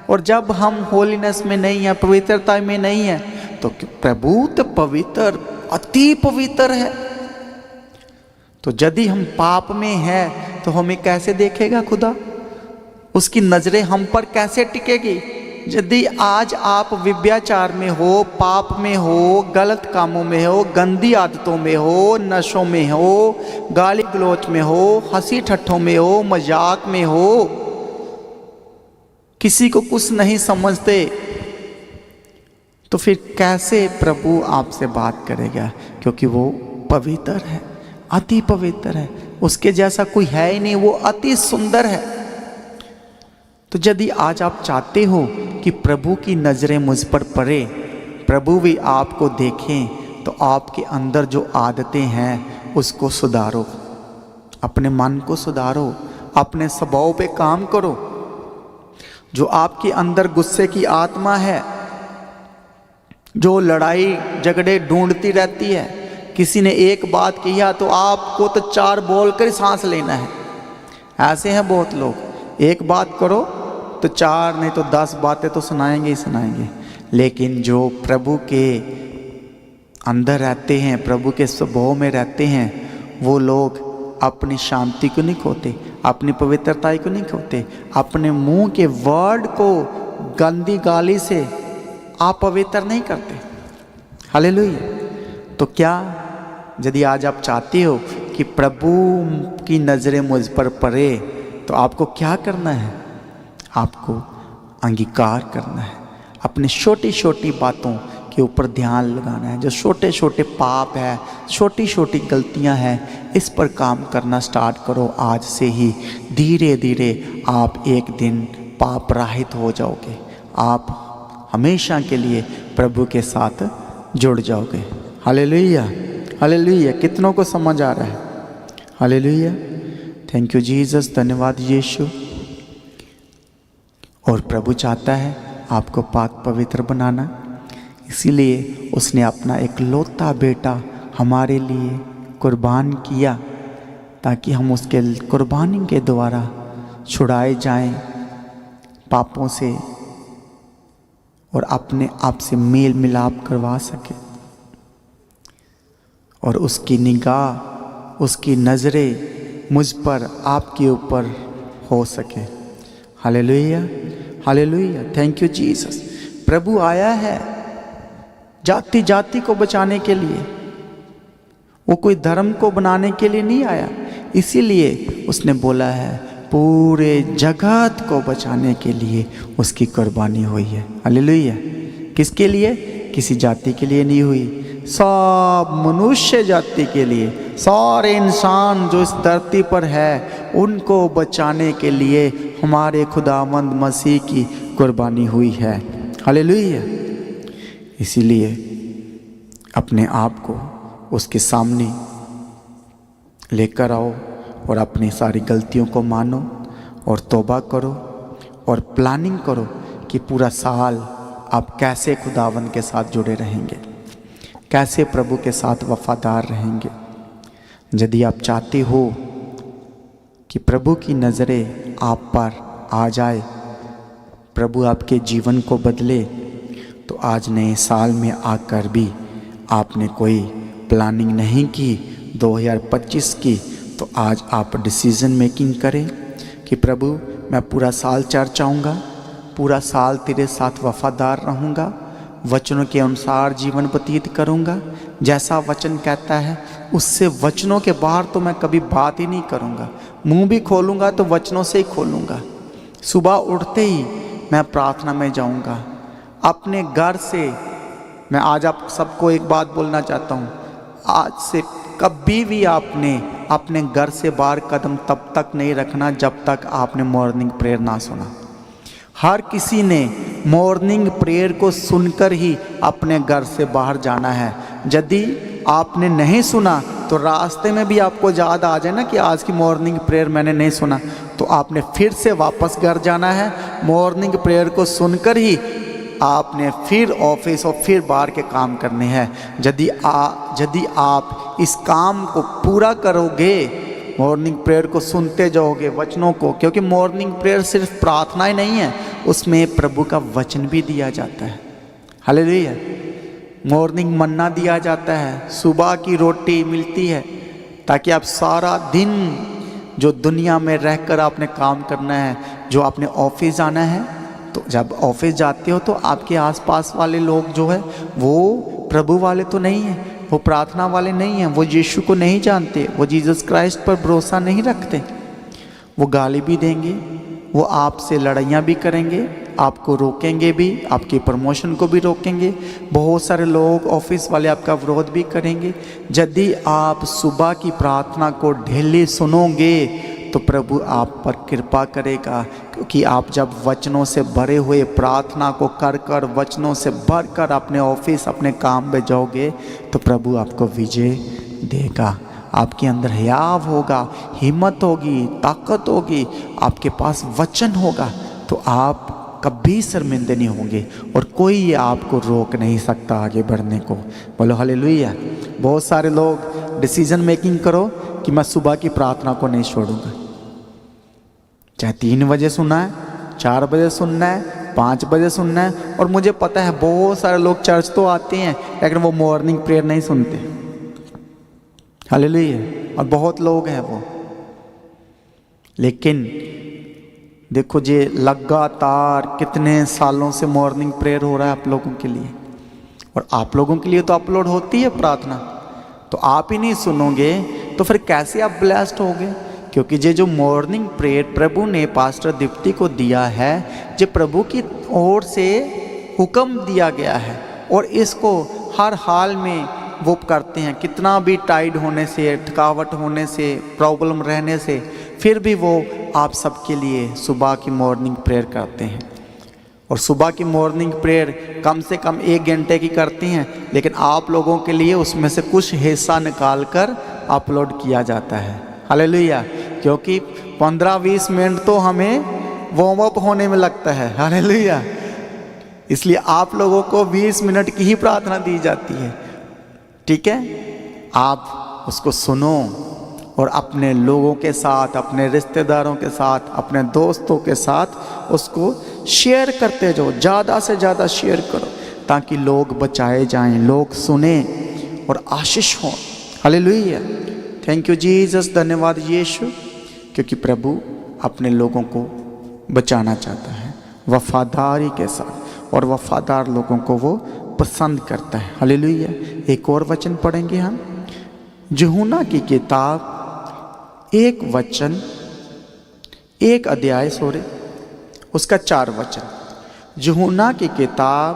और जब हम होलीनेस में नहीं है, पवित्रता में नहीं है, तो प्रभु तो पवित्र, अति पवित्र है। तो यदि हम पाप में हैं तो हमें कैसे देखेगा खुदा? उसकी नजरें हम पर कैसे टिकेगी? यदि आज आप व्यभिचार में हो, पाप में हो, गलत कामों में हो, गंदी आदतों में हो, नशों में हो, गाली गलौच में हो, हंसी ठट्ठों में हो, मजाक में हो, किसी को कुछ नहीं समझते, तो फिर कैसे प्रभु आपसे बात करेगा? क्योंकि वो पवित्र है, अति पवित्र है, उसके जैसा कोई है ही नहीं, वो अति सुंदर है। तो यदि आज आप चाहते हो कि प्रभु की नज़रें मुझ पर पड़े, प्रभु भी आपको देखें, तो आपके अंदर जो आदतें हैं उसको सुधारो, अपने मन को सुधारो, अपने स्वभाव पे काम करो। जो आपके अंदर गुस्से की आत्मा है, जो लड़ाई झगड़े ढूंढती रहती है, किसी ने एक बात किया तो आपको तो 4 बोलकर सांस लेना है। ऐसे हैं बहुत लोग, एक बात करो तो 4 नहीं तो 10 बातें तो सुनाएंगे ही सुनाएंगे। लेकिन जो प्रभु के अंदर रहते हैं, प्रभु के स्वभाव में रहते हैं, वो लोग अपनी शांति को नहीं खोते, अपनी पवित्रता को नहीं खोते, अपने मुंह के वर्ड को गंदी गाली से अपवित्र नहीं करते। हालेलुया। तो क्या यदि आज आप चाहते हो कि प्रभु की नज़रें मुझ पर पड़े, तो आपको क्या करना है? आपको अंगीकार करना है, अपनी छोटी छोटी बातों के ऊपर ध्यान लगाना है। जो छोटे छोटे पाप है, छोटी छोटी गलतियां हैं, इस पर काम करना स्टार्ट करो आज से ही। धीरे धीरे आप एक दिन पाप रहित हो जाओगे, आप हमेशा के लिए प्रभु के साथ जुड़ जाओगे। Hallelujah, hallelujah. कितनों को समझ आ रहा है? हालेलुया। थैंक यू जीसस, धन्यवाद यीशु। और प्रभु चाहता है आपको पाक पवित्र बनाना, इसीलिए उसने अपना एक लौता बेटा हमारे लिए कुर्बान किया, ताकि हम उसके कुर्बानी के द्वारा छुड़ाए जाएं पापों से और अपने आप से मेल मिलाप करवा सके, और उसकी निगाह, उसकी नज़रें मुझ पर, आपके ऊपर हो सके। हालेलुया, हालेलुया। Thank you Jesus. प्रभु आया है जाति जाति को बचाने के लिए, वो कोई धर्म को बनाने के लिए नहीं आया। इसीलिए उसने बोला है पूरे जगत को बचाने के लिए उसकी कुर्बानी हुई है। हालेलुया। किसके लिए? किसी जाति के लिए नहीं हुई, सब मनुष्य जाति के लिए, सारे इंसान जो इस धरती पर है उनको बचाने के लिए हमारे खुदावंद मसीह की कुर्बानी हुई है। हालेलुया। इसीलिए अपने आप को उसके सामने लेकर आओ और अपनी सारी गलतियों को मानो और तौबा करो और प्लानिंग करो कि पूरा साल आप कैसे खुदावंद के साथ जुड़े रहेंगे, कैसे प्रभु के साथ वफादार रहेंगे। यदि आप चाहते हो कि प्रभु की नज़रें आप पर आ जाए, प्रभु आपके जीवन को बदले, तो आज नए साल में आकर भी आपने कोई प्लानिंग नहीं की 2025 की, तो आज आप डिसीज़न मेकिंग करें कि प्रभु मैं पूरा साल चर्च आऊँगा, पूरा साल तेरे साथ वफादार रहूँगा, वचनों के अनुसार जीवन व्यतीत करूँगा, जैसा वचन कहता है उससे वचनों के बाहर तो मैं कभी बात ही नहीं करूँगा। मुंह भी खोलूँगा तो वचनों से ही खोलूँगा। सुबह उठते ही मैं प्रार्थना में जाऊँगा। अपने घर से मैं आज आप सबको एक बात बोलना चाहता हूँ, आज से कभी भी आपने अपने घर से बाहर कदम तब तक नहीं रखना जब तक आपने मॉर्निंग प्रेयर ना सुना। हर किसी ने मॉर्निंग प्रेयर को सुनकर ही अपने घर से बाहर जाना है। यदि आपने नहीं सुना तो रास्ते में भी आपको याद आ जाए ना कि आज की मॉर्निंग प्रेयर मैंने नहीं सुना, तो आपने फिर से वापस घर जाना है। मॉर्निंग प्रेयर को सुनकर ही आपने फिर ऑफिस और फिर बाहर के काम करने हैं। यदि आप इस काम को पूरा करोगे, मॉर्निंग प्रेयर को सुनते जाओगे, वचनों को, क्योंकि मॉर्निंग प्रेयर सिर्फ प्रार्थना ही नहीं है, उसमें प्रभु का वचन भी दिया जाता है। हालेलुया। मॉर्निंग मन्ना दिया जाता है, सुबह की रोटी मिलती है, ताकि आप सारा दिन जो दुनिया में रहकर आपने काम करना है, जो आपने ऑफिस जाना है, तो जब ऑफिस जाते हो तो आपके आसपास वाले लोग जो है वो प्रभु वाले तो नहीं हैं, वो प्रार्थना वाले नहीं हैं, वो यीशु को नहीं जानते, वो जीसस क्राइस्ट पर भरोसा नहीं रखते। वो गाली भी देंगे, वो आपसे लड़ाइयाँ भी करेंगे, आपको रोकेंगे भी, आपके प्रमोशन को भी रोकेंगे। बहुत सारे लोग ऑफिस वाले आपका विरोध भी करेंगे। यदि आप सुबह की प्रार्थना को डेली सुनोगे तो प्रभु आप पर कृपा करेगा, क्योंकि आप जब वचनों से भरे हुए प्रार्थना को कर कर, वचनों से भर कर अपने ऑफिस, अपने काम में जाओगे तो प्रभु आपको विजय देगा। आपके अंदर हियाव होगा, हिम्मत होगी, ताकत होगी, आपके पास वचन होगा, तो आप कभी शर्मिंदे नहीं होंगे और कोई ये आपको रोक नहीं सकता आगे बढ़ने को। बोलो हालेलुया। बहुत सारे लोग डिसीजन मेकिंग करो कि मैं सुबह की प्रार्थना को नहीं छोड़ूंगा, चाहे 3 बजे सुनना है, 4 बजे सुनना है, 5 बजे सुनना है। और मुझे पता है बहुत सारे लोग चर्च तो आते हैं लेकिन वो मॉर्निंग प्रेयर नहीं सुनते। हालेलुया। और बहुत लोग हैं वो, लेकिन देखो जी लगातार कितने सालों से मॉर्निंग प्रेयर हो रहा है आप लोगों के लिए, और आप लोगों के लिए तो अपलोड होती है प्रार्थना, तो आप ही नहीं सुनोगे तो फिर कैसे आप ब्लेस्ड होगे? क्योंकि ये जो मॉर्निंग प्रेयर प्रभु ने पास्टर दीप्ति को दिया है, ये प्रभु की ओर से हुक्म दिया गया है, और इसको हर हाल में वो करते हैं। कितना भी टाइड होने से, थकावट होने से, प्रॉब्लम रहने से, फिर भी वो आप सबके लिए सुबह की मॉर्निंग प्रेयर करते हैं। और सुबह की मॉर्निंग प्रेयर कम से कम 1 घंटे की करती हैं, लेकिन आप लोगों के लिए उसमें से कुछ हिस्सा निकाल कर अपलोड किया जाता है। हालेलुया। क्योंकि 15-20 मिनट तो हमें वार्म अप होने में लगता है। हालेलुया। इसलिए आप लोगों को 20 मिनट की ही प्रार्थना दी जाती है। ठीक है, आप उसको सुनो और अपने लोगों के साथ, अपने रिश्तेदारों के साथ, अपने दोस्तों के साथ उसको शेयर करते जाओ, ज़्यादा से ज़्यादा शेयर करो, ताकि लोग बचाए जाएं, लोग सुने और आशीष हो। हालेलुया। Thank you Jesus. धन्यवाद यीशु, क्योंकि प्रभु अपने लोगों को बचाना चाहता है वफादारी के साथ, और वफादार लोगों को वो पसंद करता है। हालेलुया। एक और वचन पढ़ेंगे हम, यूहन्ना की किताब 1 अध्याय उसका 4 वचन। यूहन्ना की किताब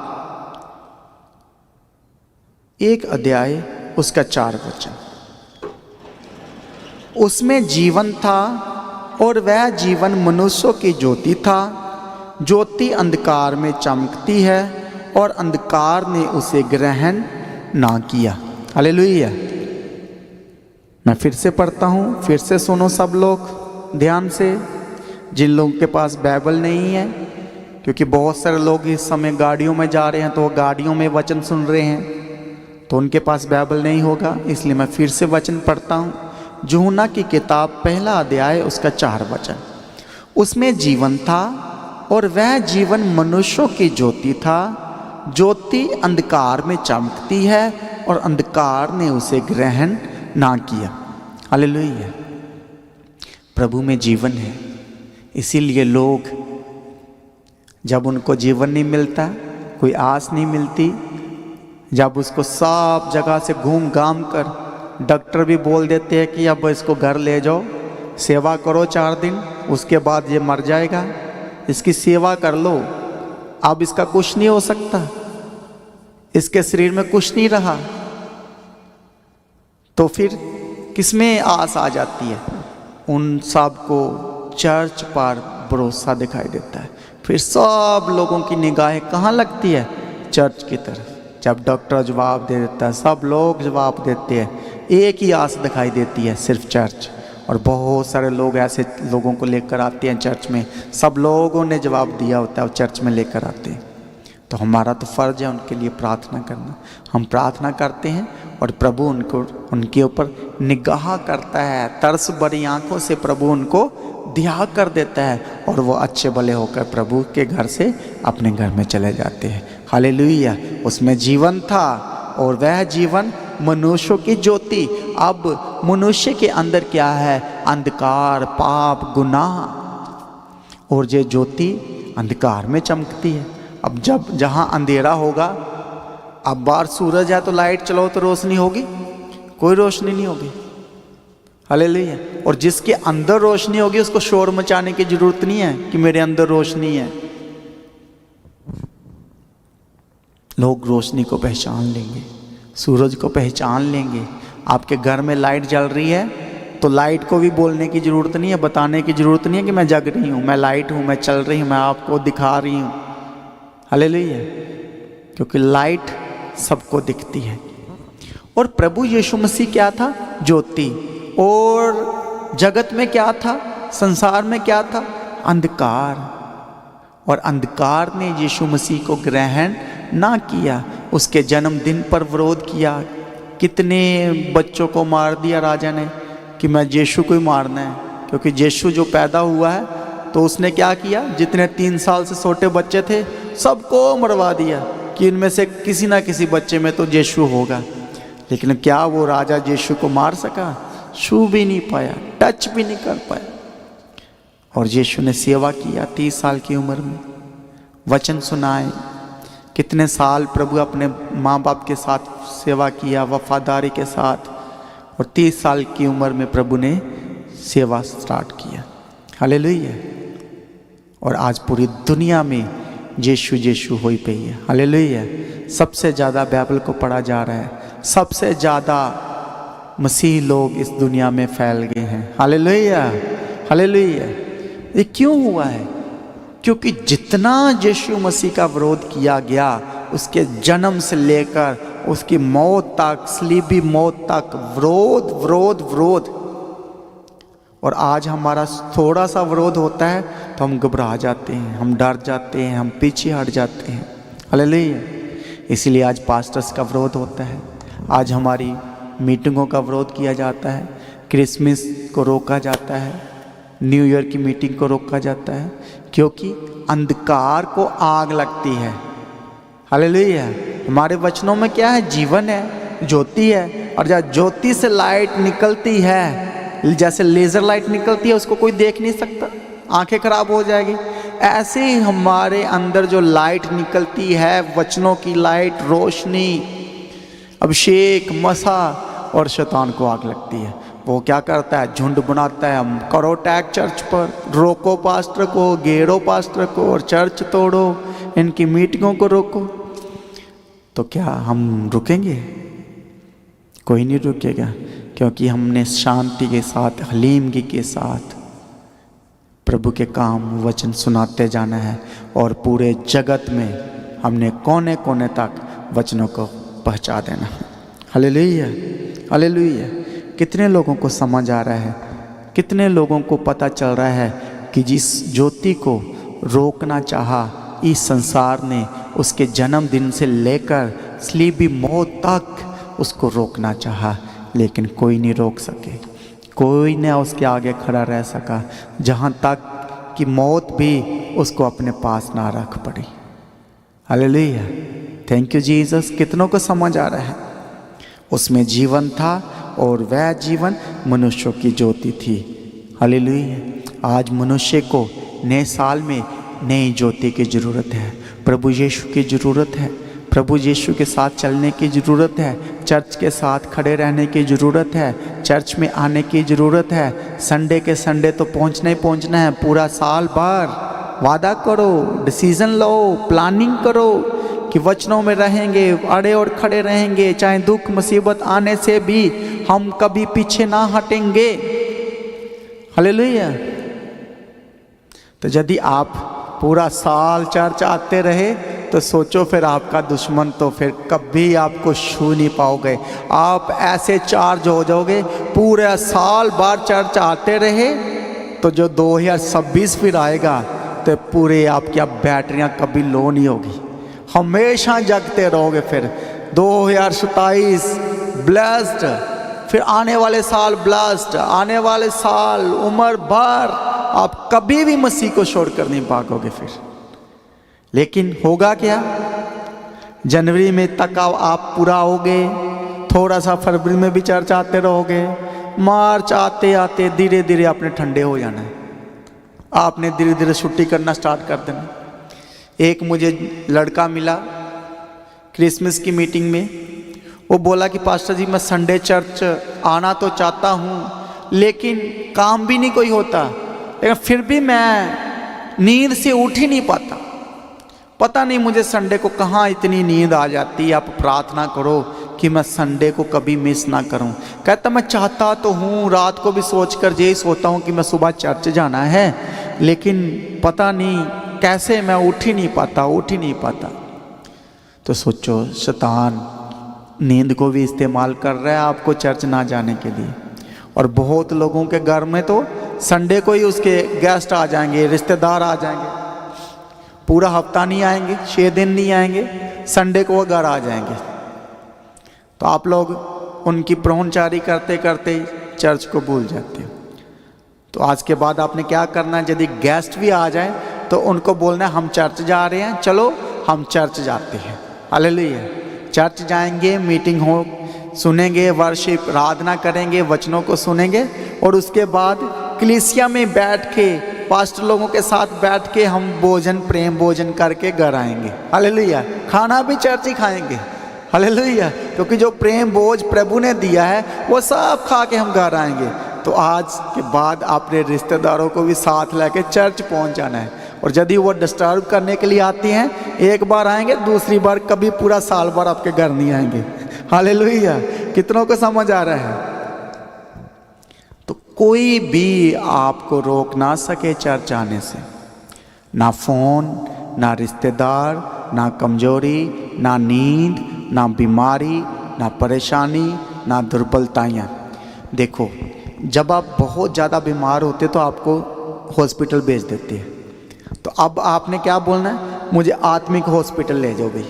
1 अध्याय उसका 4 वचन। उसमें जीवन था और वह जीवन मनुष्यों की ज्योति था। ज्योति अंधकार में चमकती है और अंधकार ने उसे ग्रहण ना किया। हालेलुया। मैं फिर से पढ़ता हूँ, फिर से सुनो सब लोग ध्यान से, जिन लोगों के पास बाइबल नहीं है, क्योंकि बहुत सारे लोग इस समय गाड़ियों में जा रहे हैं, तो वो गाड़ियों में वचन सुन रहे हैं, तो उनके पास बाइबल नहीं होगा, इसलिए मैं फिर से वचन पढ़ता हूँ। यूहन्ना की किताब 1 अध्याय उसका 4 वचन। उसमें जीवन था और वह जीवन मनुष्यों की ज्योति था। ज्योति अंधकार में चमकती है और अंधकार ने उसे ग्रहण ना किया। हालेलुया। प्रभु में जीवन है, इसीलिए लोग जब उनको जीवन नहीं मिलता, कोई आस नहीं मिलती, जब उसको सब जगह से घूम घाम कर डॉक्टर भी बोल देते हैं कि अब इसको घर ले जाओ, सेवा करो 4 दिन, उसके बाद ये मर जाएगा, इसकी सेवा कर लो, अब इसका कुछ नहीं हो सकता, इसके शरीर में कुछ नहीं रहा, तो फिर किसमें आस आ जाती है? उन सब को चर्च पर भरोसा दिखाई देता है। फिर सब लोगों की निगाहें कहाँ लगती है? चर्च की तरफ। जब डॉक्टर जवाब दे देता है, सब लोग जवाब देते हैं, एक ही आस दिखाई देती है, सिर्फ चर्च। और बहुत सारे लोग ऐसे लोगों को लेकर आते हैं चर्च में, सब लोगों ने जवाब दिया होता है, वो चर्च में लेकर आते हैं। तो हमारा तो फ़र्ज है उनके लिए प्रार्थना करना। हम प्रार्थना करते हैं और प्रभु उनके ऊपर निगाह करता है, तरस भरी आंखों से प्रभु उनको ध्यान कर देता है और वो अच्छे भले होकर प्रभु के घर से अपने घर में चले जाते हैं। हालेलुया। उसमें जीवन था और वह जीवन मनुष्यों की ज्योति। अब मनुष्य के अंदर क्या है? अंधकार, पाप, गुनाह, और ये ज्योति अंधकार में चमकती है। अब जब जहाँ अंधेरा होगा, अब बाहर सूरज है तो लाइट चलाओ तो रोशनी होगी? कोई रोशनी नहीं होगी। हालेलुया। और जिसके अंदर रोशनी होगी उसको शोर मचाने की जरूरत नहीं है कि मेरे अंदर रोशनी है। लोग रोशनी को पहचान लेंगे, सूरज को पहचान लेंगे। आपके घर में लाइट जल रही है तो लाइट को भी बोलने की ज़रूरत नहीं है, बताने की ज़रूरत नहीं है कि मैं जग रही हूँ, मैं लाइट हूँ, मैं चल रही हूँ, मैं आपको दिखा रही हूँ। हालेलुया। क्योंकि लाइट सबको दिखती है। और प्रभु यीशु मसीह क्या था? ज्योति। और जगत में क्या था? संसार में क्या था? अंधकार। और अंधकार ने यीशु मसीह को ग्रहण ना किया, उसके जन्मदिन पर विरोध किया। कितने बच्चों को मार दिया राजा ने कि मैं यीशु को ही मारना है, क्योंकि यीशु जो पैदा हुआ है तो उसने क्या किया? जितने 3 साल से छोटे बच्चे थे सबको मरवा दिया कि इनमें से किसी ना किसी बच्चे में तो यीशु होगा। लेकिन क्या वो राजा यीशु को मार सका? छू भी नहीं पाया, टच भी नहीं कर पाया। और यीशु ने सेवा किया 30 साल की उम्र में, वचन सुनाए। कितने साल प्रभु अपने माँ बाप के साथ सेवा किया, वफादारी के साथ। और 30 साल की उम्र में प्रभु ने सेवा स्टार्ट किया। हालेलुया। और आज पूरी दुनिया में यीशु यीशु हो ही पई है। हालेलुया। सबसे ज़्यादा बाइबल को पढ़ा जा रहा है, सबसे ज़्यादा मसीह लोग इस दुनिया में फैल गए हैं। हालेलुया। हालेलुया। ये क्यों हुआ है? क्योंकि जितना यीशु मसीह का विरोध किया गया, उसके जन्म से लेकर उसकी मौत तक, सलीबी मौत तक, विरोध विरोध विरोध। और आज हमारा थोड़ा सा विरोध होता है तो हम घबरा जाते हैं, हम डर जाते हैं, हम पीछे हट जाते हैं। हालेलुया। इसीलिए आज पास्टर्स का विरोध होता है, आज हमारी मीटिंगों का विरोध किया जाता है, क्रिसमस को रोका जाता है, न्यू ईयर की मीटिंग को रोका जाता है, क्योंकि अंधकार को आग लगती है। हालेलुया। हमारे वचनों में क्या है? जीवन है, ज्योति है। और जब ज्योति से लाइट निकलती है, जैसे लेज़र लाइट निकलती है, उसको कोई देख नहीं सकता, आंखें खराब हो जाएगी। ऐसे ही हमारे अंदर जो लाइट निकलती है, वचनों की लाइट, रोशनी, अभिषेक, मसा, और शैतान को आग लगती है। वो क्या करता है? झुंड बनाता है, हम करो अटैक चर्च पर, रोको पास्टर को, घेरो पास्टर को और चर्च तोड़ो, इनकी मीटिंगों को रोको। तो क्या हम रुकेंगे? कोई नहीं रुकेगा, क्योंकि हमने शांति के साथ, हलीमगी के साथ प्रभु के काम, वचन सुनाते जाना है। और पूरे जगत में हमने कोने कोने तक वचनों को पहुंचा देना है। हालेलुया। हालेलुया। कितने लोगों को समझ आ रहा है, कितने लोगों को पता चल रहा है कि जिस ज्योति को रोकना चाहा इस संसार ने, उसके जन्मदिन से लेकर सलीबी मौत तक उसको रोकना चाहा, लेकिन कोई नहीं रोक सके, कोई न उसके आगे खड़ा रह सका, जहाँ तक कि मौत भी उसको अपने पास ना रख पड़ी। हालेलुया। Thank you Jesus. कितनों को समझ आ रहा है? उसमें जीवन था और वह जीवन मनुष्यों की ज्योति थी। हालेलुया। आज मनुष्य को नए साल में नई ज्योति की ज़रूरत है, प्रभु यीशु की ज़रूरत है, प्रभु यीशु के साथ चलने की ज़रूरत है, चर्च के साथ खड़े रहने की ज़रूरत है, चर्च में आने की ज़रूरत है। संडे के संडे तो पहुंचना ही पहुंचना है, पूरा साल भर वादा करो, डिसीज़न लो, प्लानिंग करो कि वचनों में रहेंगे, अड़े और खड़े रहेंगे, चाहे दुख मुसीबत आने से भी हम कभी पीछे ना हटेंगे। हालेलुया। तो यदि आप पूरा साल चर्च आते रहे तो सोचो फिर आपका दुश्मन तो फिर कभी आपको छू नहीं पाओगे। आप ऐसे चार्ज हो जाओगे, पूरे साल बाद चर्च आते रहे तो जो 2026 फिर आएगा तो पूरे आपकी अब बैटरियाँ कभी लो नहीं होगी, हमेशा जगते रहोगे। फिर 2027 ब्लेस्ड, फिर आने वाले साल ब्लेस्ड, आने वाले साल उम्र भर आप कभी भी मसीह को छोड़कर नहीं भागोगे फिर। लेकिन होगा क्या, जनवरी में तक आप पूरा होगे, थोड़ा सा फरवरी में भी चर्च आते रहोगे, मार्च आते आते धीरे धीरे आपने ठंडे हो जाना है, आपने धीरे धीरे छुट्टी करना स्टार्ट कर देना। एक मुझे लड़का मिला क्रिसमस की मीटिंग में, वो बोला कि पास्टर जी मैं संडे चर्च आना तो चाहता हूँ लेकिन काम भी नहीं कोई होता, लेकिन फिर भी मैं नींद से उठ ही नहीं पाता, पता नहीं मुझे संडे को कहाँ इतनी नींद आ जाती है। आप प्रार्थना करो कि मैं संडे को कभी मिस ना करूं। कहता मैं चाहता तो हूँ, रात को भी सोचकर यही सोता हूँ कि मैं सुबह चर्च जाना है, लेकिन पता नहीं कैसे मैं उठ ही नहीं पाता। तो सोचो शैतान नींद को भी इस्तेमाल कर रहा है आपको चर्च ना जाने के लिए। और बहुत लोगों के घर में तो संडे को ही उसके गेस्ट आ जाएंगे, रिश्तेदार आ जाएंगे, पूरा हफ्ता नहीं आएंगे, 6 दिन नहीं आएंगे, संडे को वो घर आ जाएंगे। तो आप लोग उनकी परोहनचारी करते करते चर्च को भूल जाते हो। तो आज के बाद आपने क्या करना है, यदि गेस्ट भी आ जाए तो उनको बोलना है हम चर्च जा रहे हैं, चलो हम चर्च जाते हैं। हालेलुया। चर्च जाएंगे, मीटिंग हो सुनेंगे, वर्शिप आराधना करेंगे, वचनों को सुनेंगे और उसके बाद कलीसिया में बैठ के पास्टर लोगों के साथ बैठ के हम भोजन प्रेम भोजन करके घर आएंगे। हालेलुया। खाना भी चर्च ही खाएंगे। हालेलुया। क्योंकि जो प्रेम भोज प्रभु ने दिया है वो सब खा के हम घर आएंगे। तो आज के बाद अपने रिश्तेदारों को भी साथ लेके चर्च पहुंच जाना है। और यदि वो डिस्टर्ब करने के लिए आती हैं, एक बार आएंगे, दूसरी बार कभी पूरा साल भर आपके घर नहीं आएंगे। हालेलुया। कितनों को समझ आ रहा है? तो कोई भी आपको रोक ना सके चर्च आने से, ना फोन, ना रिश्तेदार, ना कमजोरी, ना नींद, ना बीमारी, ना परेशानी, ना दुर्बलताएं। देखो जब आप बहुत ज़्यादा बीमार होते तो आपको हॉस्पिटल भेज देते हैं, तो अब आपने क्या बोलना है, मुझे आत्मिक हॉस्पिटल ले जाओ भाई।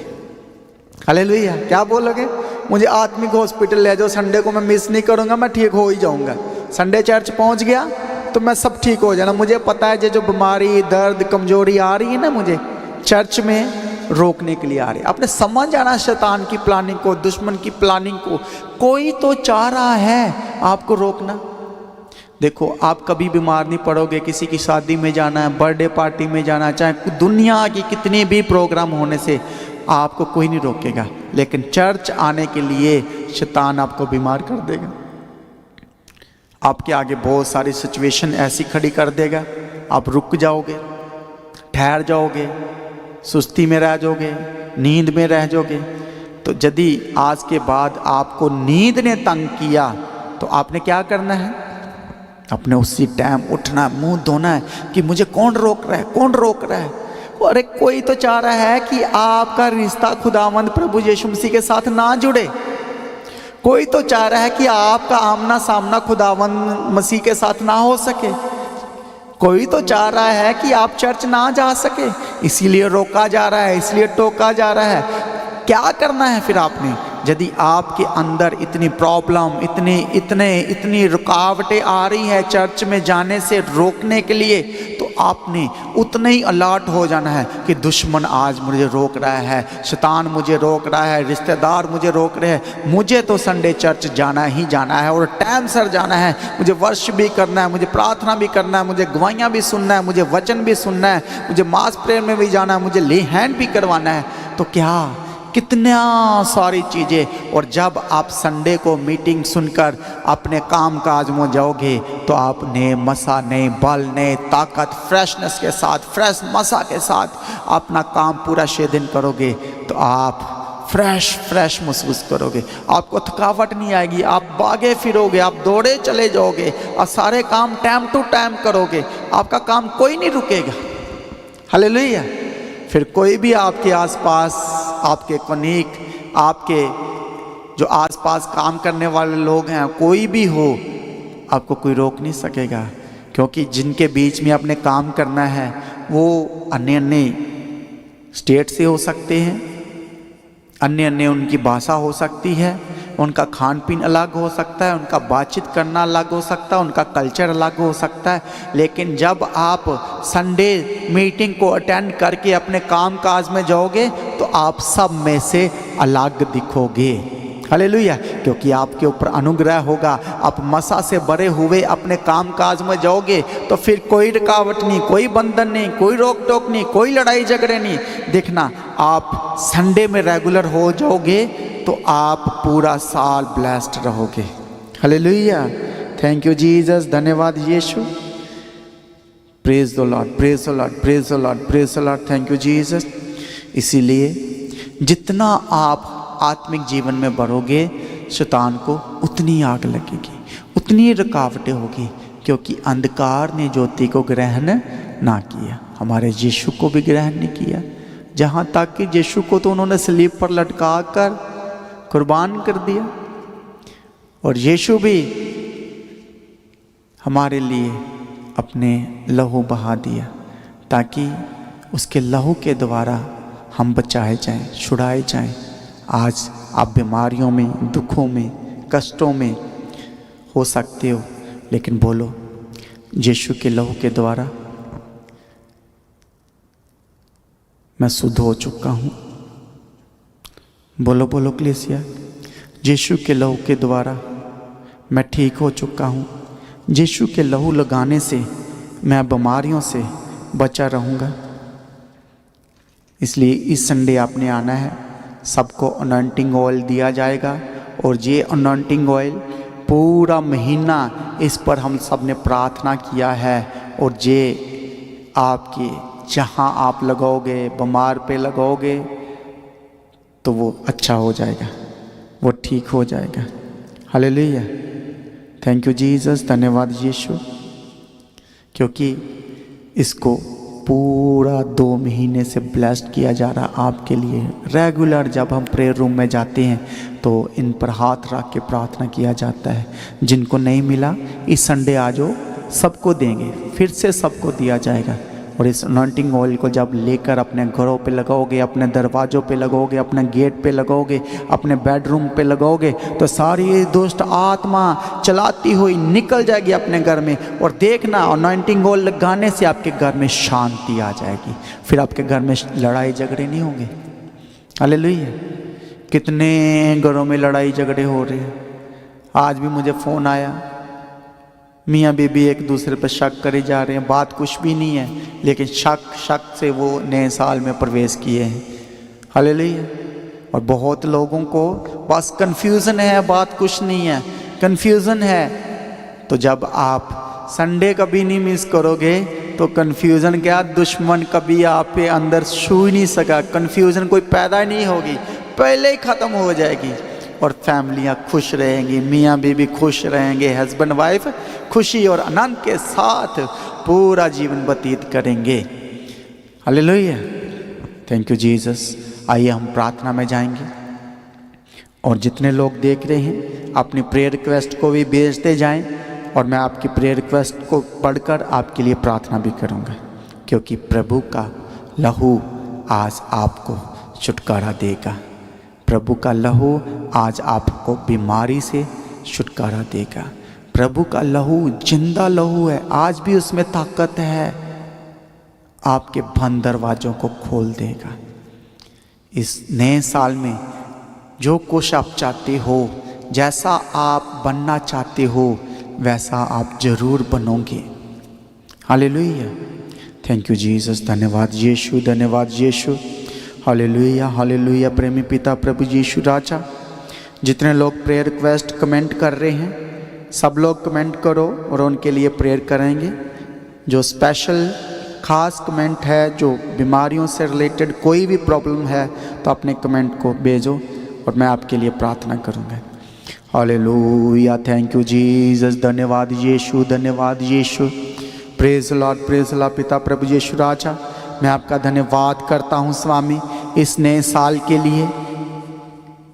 हालेलुया। क्या बोलोगे? मुझे आत्मिक हॉस्पिटल ले जाओ, संडे को मैं मिस नहीं करूँगा, मैं ठीक हो ही जाऊँगा। संडे चर्च पहुँच गया तो मैं सब ठीक हो जाना। मुझे पता है जो बीमारी, दर्द, कमजोरी आ रही है ना, मुझे चर्च में रोकने के लिए आ रही है। आपने समझ जाना शैतान की प्लानिंग को, दुश्मन की प्लानिंग को। कोई तो चाह रहा है आपको रोकना। देखो आप कभी बीमार नहीं पड़ोगे, किसी की शादी में जाना है, बर्थडे पार्टी में जाना है, चाहे दुनिया की कितने भी प्रोग्राम होने से आपको कोई नहीं रोकेगा, लेकिन चर्च आने के लिए शैतान आपको बीमार कर देगा। आपके आगे बहुत सारी सिचुएशन ऐसी खड़ी कर देगा, आप रुक जाओगे, ठहर जाओगे, सुस्ती में रह जाओगे, नींद में रह जाओगे। तो यदि आज के बाद आपको नींद ने तंग किया तो आपने क्या करना है, अपने उसी टाइम उठना, मुंह धोना है कि मुझे कौन रोक रहा है, कौन रोक रहा है। अरे कोई तो चाह रहा है कि आपका रिश्ता खुदावंद प्रभु यीशु मसीह के साथ ना जुड़े। कोई तो चाह रहा है कि आपका आमना सामना खुदावंद मसीह के साथ ना हो सके। कोई तो चाह रहा है कि आप चर्च ना जा सके, इसीलिए रोका जा रहा है, इसलिए टोका जा रहा है। क्या करना है फिर आपने, यदि आपके अंदर इतनी प्रॉब्लम, इतनी रुकावटें आ रही है चर्च में जाने से रोकने के लिए, तो आपने उतना ही अलर्ट हो जाना है कि दुश्मन आज मुझे रोक रहा है, शैतान मुझे रोक रहा है, रिश्तेदार मुझे रोक रहे हैं। मुझे तो संडे चर्च जाना ही जाना है और टाइम सर जाना है। मुझे वर्शिप भी करना है, मुझे प्रार्थना भी करना है, मुझे गवाहियाँ भी सुनना है, मुझे वचन भी सुनना है, मुझे मास प्रेयर में भी जाना है, मुझे ले हैंड भी करवाना है। तो क्या कितना सारी चीज़ें। और जब आप संडे को मीटिंग सुनकर अपने काम काज में जाओगे तो आप नए मसा, नए बल, नए ताकत, फ्रेशनेस के साथ, फ्रेश मसा के साथ अपना काम पूरा 6 दिन करोगे, तो आप फ्रेश महसूस करोगे, आपको थकावट नहीं आएगी, आप भागे फिरोगे, आप दौड़े चले जाओगे और सारे काम टाइम टू टाइम करोगे, आपका काम कोई नहीं रुकेगा। हालेलुया। फिर कोई भी आपके आसपास, आपके कलीग, आपके जो आसपास काम करने वाले लोग हैं, कोई भी हो, आपको कोई रोक नहीं सकेगा, क्योंकि जिनके बीच में आपने काम करना है वो अन्य स्टेट से हो सकते हैं, अन्य उनकी भाषा हो सकती है, उनका खान पीन अलग हो सकता है, उनका बातचीत करना अलग हो सकता है, उनका कल्चर अलग हो सकता है। लेकिन जब आप संडे मीटिंग को अटेंड करके अपने काम काज में जाओगे तो आप सब में से अलग दिखोगे। हालेलुया। क्योंकि आपके ऊपर अनुग्रह होगा, आप मसा से भरे हुए अपने काम काज में जाओगे तो फिर कोई रुकावट नहीं, कोई बंधन नहीं, कोई रोक टोक नहीं, कोई लड़ाई झगड़े नहीं। देखना, आप संडे में रेगुलर हो जाओगे तो आप पूरा साल ब्लेस्ड रहोगे। हालेलुया। Thank you Jesus. धन्यवाद Yeshu. Praise the Lord, praise the Lord, praise the Lord, praise the Lord. Thank you Jesus. इसीलिए जितना आप आत्मिक जीवन में बढ़ोगे, शैतान को उतनी आग लगेगी, उतनी रुकावटें होगी, क्योंकि अंधकार ने ज्योति को ग्रहण ना किया। हमारे यीशु को भी ग्रहण नहीं किया, जहाँ तक कि यीशु को तो उन्होंने सलीब पर लटका कर कुर्बान कर दिया, और यीशु भी हमारे लिए अपने लहू बहा दिया, ताकि उसके लहू के द्वारा हम बचाए जाएं, छुड़ाए जाएं। आज आप बीमारियों में, दुखों में, कष्टों में हो सकते हो, लेकिन बोलो, यीशु के लहू के द्वारा मैं शुद्ध हो चुका हूँ। बोलो बोलो कलीसिया, यीशु के लहू के द्वारा मैं ठीक हो चुका हूँ। यीशु के लहू लगाने से मैं बीमारियों से बचा रहूँगा। इसलिए इस संडे आपने आना है, सबको अनॉइंटिंग ऑयल दिया जाएगा, और ये अनॉइंटिंग ऑयल पूरा महीना इस पर हम सब ने प्रार्थना किया है, और ये आपके जहाँ आप लगाओगे, बीमार पे लगाओगे तो वो अच्छा हो जाएगा, वो ठीक हो जाएगा। हालेलुया। Thank you Jesus. धन्यवाद यीशु। क्योंकि इसको पूरा 2 महीने से ब्लेस्ड किया जा रहा आपके लिए। रेगुलर जब हम प्रेयर रूम में जाते हैं तो इन पर हाथ रख के प्रार्थना किया जाता है। जिनको नहीं मिला इस संडे आ जाओ, सबको देंगे, फिर से सबको दिया जाएगा। और इस अनॉइंटिंग ऑयल को जब लेकर अपने घरों पे लगाओगे, अपने दरवाज़ों पे लगाओगे, अपने गेट पे लगाओगे, अपने बेडरूम पे लगाओगे, तो सारी दुष्ट आत्मा चलाती हुई निकल जाएगी अपने घर में। और देखना, अनॉइंटिंग ऑयल लगाने से आपके घर में शांति आ जाएगी, फिर आपके घर में लड़ाई झगड़े नहीं होंगे। हालेलुया। कितने घरों में लड़ाई झगड़े हो रहे हैं। आज भी मुझे फ़ोन आया, मियाँ बीबी एक दूसरे पर शक करे जा रहे हैं, बात कुछ भी नहीं है, लेकिन शक से वो नए साल में प्रवेश किए हैं। हालेलुया। और बहुत लोगों को बस कन्फ्यूज़न है, बात कुछ नहीं है, कन्फ्यूज़न है। तो जब आप संडे कभी नहीं मिस करोगे तो कन्फ्यूज़न क्या, दुश्मन कभी आप पे अंदर छू ही नहीं सका, कन्फ्यूज़न कोई पैदा ही नहीं होगी, पहले ही ख़त्म हो जाएगी। और फैमिलियाँ खुश रहेंगी, मियाँ बीबी खुश रहेंगे, हस्बैंड वाइफ खुशी और आनंद के साथ पूरा जीवन व्यतीत करेंगे। हालेलुया। Thank you Jesus. आइए हम प्रार्थना में जाएंगे, और जितने लोग देख रहे हैं अपनी प्रेयर रिक्वेस्ट को भी भेजते जाएं, और मैं आपकी प्रेयर रिक्वेस्ट को पढ़कर आपके लिए प्रार्थना भी करूँगा, क्योंकि प्रभु का लहू आज आपको छुटकारा देगा। प्रभु का लहू आज आपको बीमारी से छुटकारा देगा। प्रभु का लहू जिंदा लहू है, आज भी उसमें ताकत है, आपके बंद दरवाज़ों को खोल देगा। इस नए साल में जो कुछ आप चाहते हो, जैसा आप बनना चाहते हो, वैसा आप जरूर बनोगे। हालेलुया। Thank you Jesus. धन्यवाद यीशु, धन्यवाद यीशु। हालेलुया, हालेलुया। प्रेमी पिता प्रभु यीशु राजा, जितने लोग प्रेयर रिक्वेस्ट कमेंट कर रहे हैं, सब लोग कमेंट करो और उनके लिए प्रेयर करेंगे। जो स्पेशल खास कमेंट है जो बीमारियों से रिलेटेड कोई भी प्रॉब्लम है तो अपने कमेंट को भेजो और मैं आपके लिए प्रार्थना करूँगा। हालेलुया, थैंक यू जीसस, धन्यवाद यीशु, धन्यवाद Yeshu. Praise Lord, praise Lord. पिता प्रभु यीशु राजा, मैं आपका धन्यवाद करता हूँ स्वामी इस नए साल के लिए,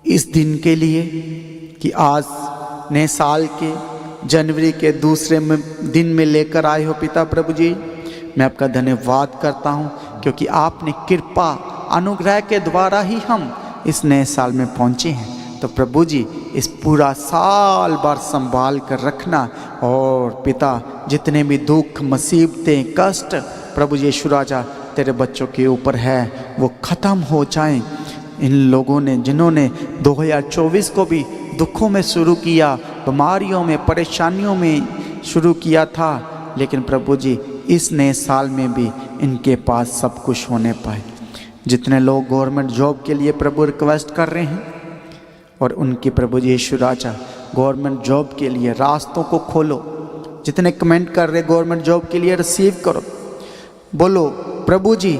इस दिन के लिए कि आज नए साल के जनवरी के दूसरे दिन में लेकर आए हो पिता प्रभु जी। मैं आपका धन्यवाद करता हूँ क्योंकि आपने कृपा अनुग्रह के द्वारा ही हम इस नए साल में पहुँचे हैं। तो प्रभु जी इस पूरा साल भर संभाल कर रखना और पिता जितने भी दुख मुसीबतें कष्ट प्रभु यीशु राजा तेरे बच्चों के ऊपर है वो ख़त्म हो जाएं। इन लोगों ने जिन्होंने 2024 को भी दुखों में शुरू किया, बीमारियों में परेशानियों में शुरू किया था, लेकिन प्रभु जी इस नए साल में भी इनके पास सब कुछ होने पाए। जितने लोग गवर्नमेंट जॉब के लिए प्रभु रिक्वेस्ट कर रहे हैं और उनके प्रभु यीशु राजा गवर्नमेंट जॉब के लिए रास्तों को खोलो। जितने कमेंट कर रहे गवर्नमेंट जॉब के लिए रिसीव करो। बोलो प्रभु जी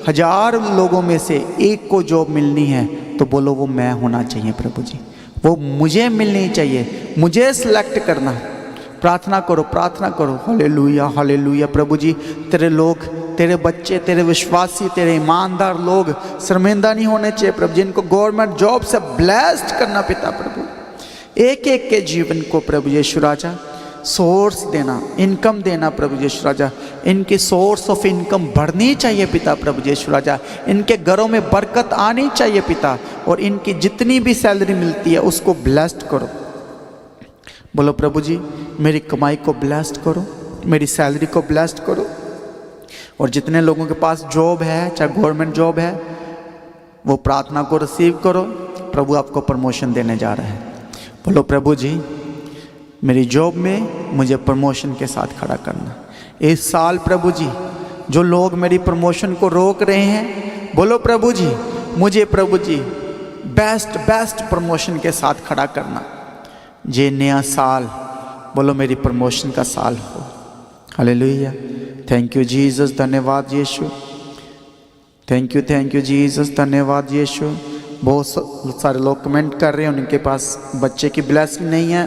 1000 लोगों में से एक को जॉब मिलनी है तो बोलो वो मैं होना चाहिए प्रभु जी, वो मुझे मिलनी चाहिए, मुझे सिलेक्ट करना। प्रार्थना करो, प्रार्थना करो। Hallelujah, hallelujah. प्रभु जी तेरे लोग, तेरे बच्चे, तेरे विश्वासी, तेरे ईमानदार लोग शर्मिंदा नहीं होने चाहिए प्रभु जी। इनको गवर्नमेंट जॉब से ब्लेस्ड करना पिता प्रभु। एक एक के जीवन को प्रभु यीशु राजा सोर्स देना, इनकम देना प्रभु यीशु राजा। इनकी सोर्स ऑफ इनकम बढ़नी चाहिए पिता प्रभु यीशु राजा। इनके घरों में बरकत आनी चाहिए पिता, और इनकी जितनी भी सैलरी मिलती है उसको ब्लेस्ड करो। बोलो प्रभु जी मेरी कमाई को ब्लेस्ड करो, मेरी सैलरी को ब्लेस्ड करो। और जितने लोगों के पास जॉब है, चाहे गवर्नमेंट जॉब है, वो प्रार्थना को रिसीव करो। प्रभु आपको प्रमोशन देने जा रहा है। बोलो प्रभु जी मेरी जॉब में मुझे प्रमोशन के साथ खड़ा करना। इस साल प्रभु जी जो लोग मेरी प्रमोशन को रोक रहे हैं, बोलो प्रभु जी मुझे प्रभु जी बेस्ट प्रमोशन के साथ खड़ा करना। ये नया साल बोलो मेरी प्रमोशन का साल हो। हालेलुया, थैंक यू जीसस, धन्यवाद यीशु। थैंक यू जीसस, धन्यवाद यीशु। बहुत सारे लोग कमेंट कर रहे हैं उनके पास बच्चे की ब्लेसिंग नहीं है,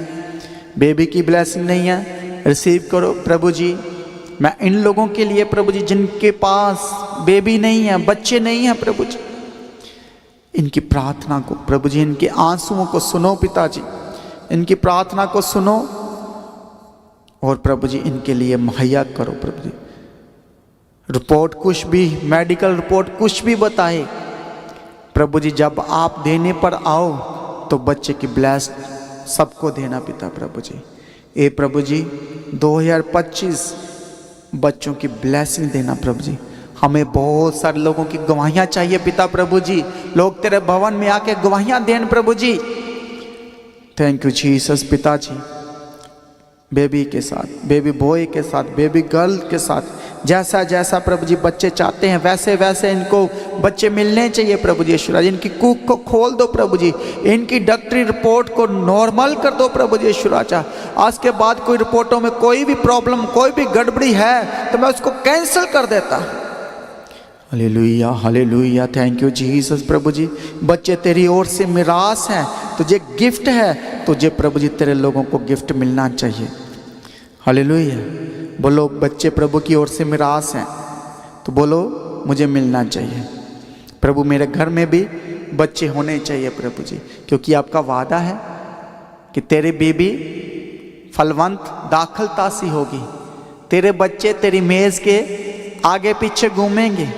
बेबी की ब्लेसिंग नहीं है। रिसीव करो प्रभु जी। मैं इन लोगों के लिए प्रभु जी जिनके पास बेबी नहीं है, बच्चे नहीं हैं प्रभु जी, इनकी प्रार्थना को प्रभु जी, इनके आंसुओं को सुनो पिताजी, इनकी प्रार्थना को सुनो और प्रभु जी इनके लिए मुहैया करो प्रभु जी। रिपोर्ट कुछ भी, मेडिकल रिपोर्ट कुछ भी बताए प्रभु जी, जब आप देने पर आओ तो बच्चे की ब्लेस्ड सबको देना पिता प्रभु जी। ए प्रभु जी 2025 बच्चों की ब्लेसिंग देना प्रभु जी। हमें बहुत सारे लोगों की गवाहियाँ चाहिए पिता प्रभु जी। लोग तेरे भवन में आके गवाहियाँ दें प्रभु जी। थैंक यू जीसस पिताजी। बेबी के साथ, बेबी बॉय के साथ, बेबी गर्ल के साथ, जैसा जैसा प्रभु जी बच्चे चाहते हैं वैसे वैसे इनको बच्चे मिलने चाहिए प्रभु जी। यीशु राजा इनकी कुक को खोल दो प्रभु जी, इनकी डॉक्टरी रिपोर्ट को नॉर्मल कर दो प्रभु जी। यीशु राजा आज के बाद कोई रिपोर्टों में कोई भी प्रॉब्लम, कोई भी गड़बड़ी है तो मैं उसको कैंसिल कर देता। हालेलुया, हालेलुया, थैंक यू जीसस। प्रभु जी बच्चे तेरी ओर से मिरास हैं, तुझे गिफ्ट है, तुझे प्रभु जी तेरे लोगों को गिफ्ट मिलना चाहिए। हालेलुया, बोलो बच्चे प्रभु की ओर से मिरास हैं तो बोलो मुझे मिलना चाहिए प्रभु। मेरे घर में भी बच्चे होने चाहिए प्रभु जी, क्योंकि आपका वादा है कि तेरे बेबी फलवंत दाखलता सी होगी, तेरे बच्चे तेरी मेज़ के आगे पीछे घूमेंगे।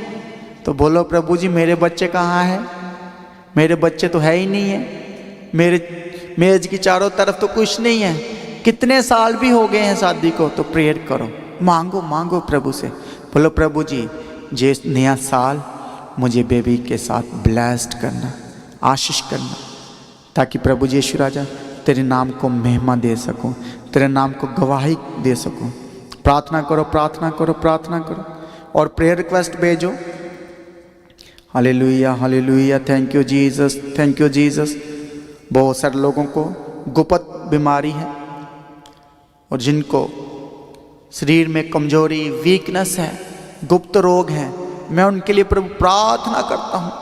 तो बोलो प्रभु जी मेरे बच्चे कहाँ हैं? मेरे बच्चे तो है ही नहीं है, मेरे मेज़ की चारों तरफ तो कुछ नहीं है। कितने साल भी हो गए हैं शादी को, तो प्रेयर करो, मांगो मांगो प्रभु से। बोलो प्रभु जी ये नया साल मुझे बेबी के साथ ब्लेस्ड करना, आशीष करना, ताकि प्रभु जी यीशु राजा तेरे नाम को महिमा दे सकूं, तेरे नाम को गवाही दे सकूं। प्रार्थना करो, प्रार्थना करो, प्रार्थना करो और प्रेयर रिक्वेस्ट भेजो। हालेलुया, हालेलुया, thank you Jesus, thank you Jesus. बहुत सारे लोगों को गुप्त बीमारी है और जिनको शरीर में कमजोरी, वीकनेस है, गुप्त रोग हैं, मैं उनके लिए प्रभु प्रार्थना करता हूँ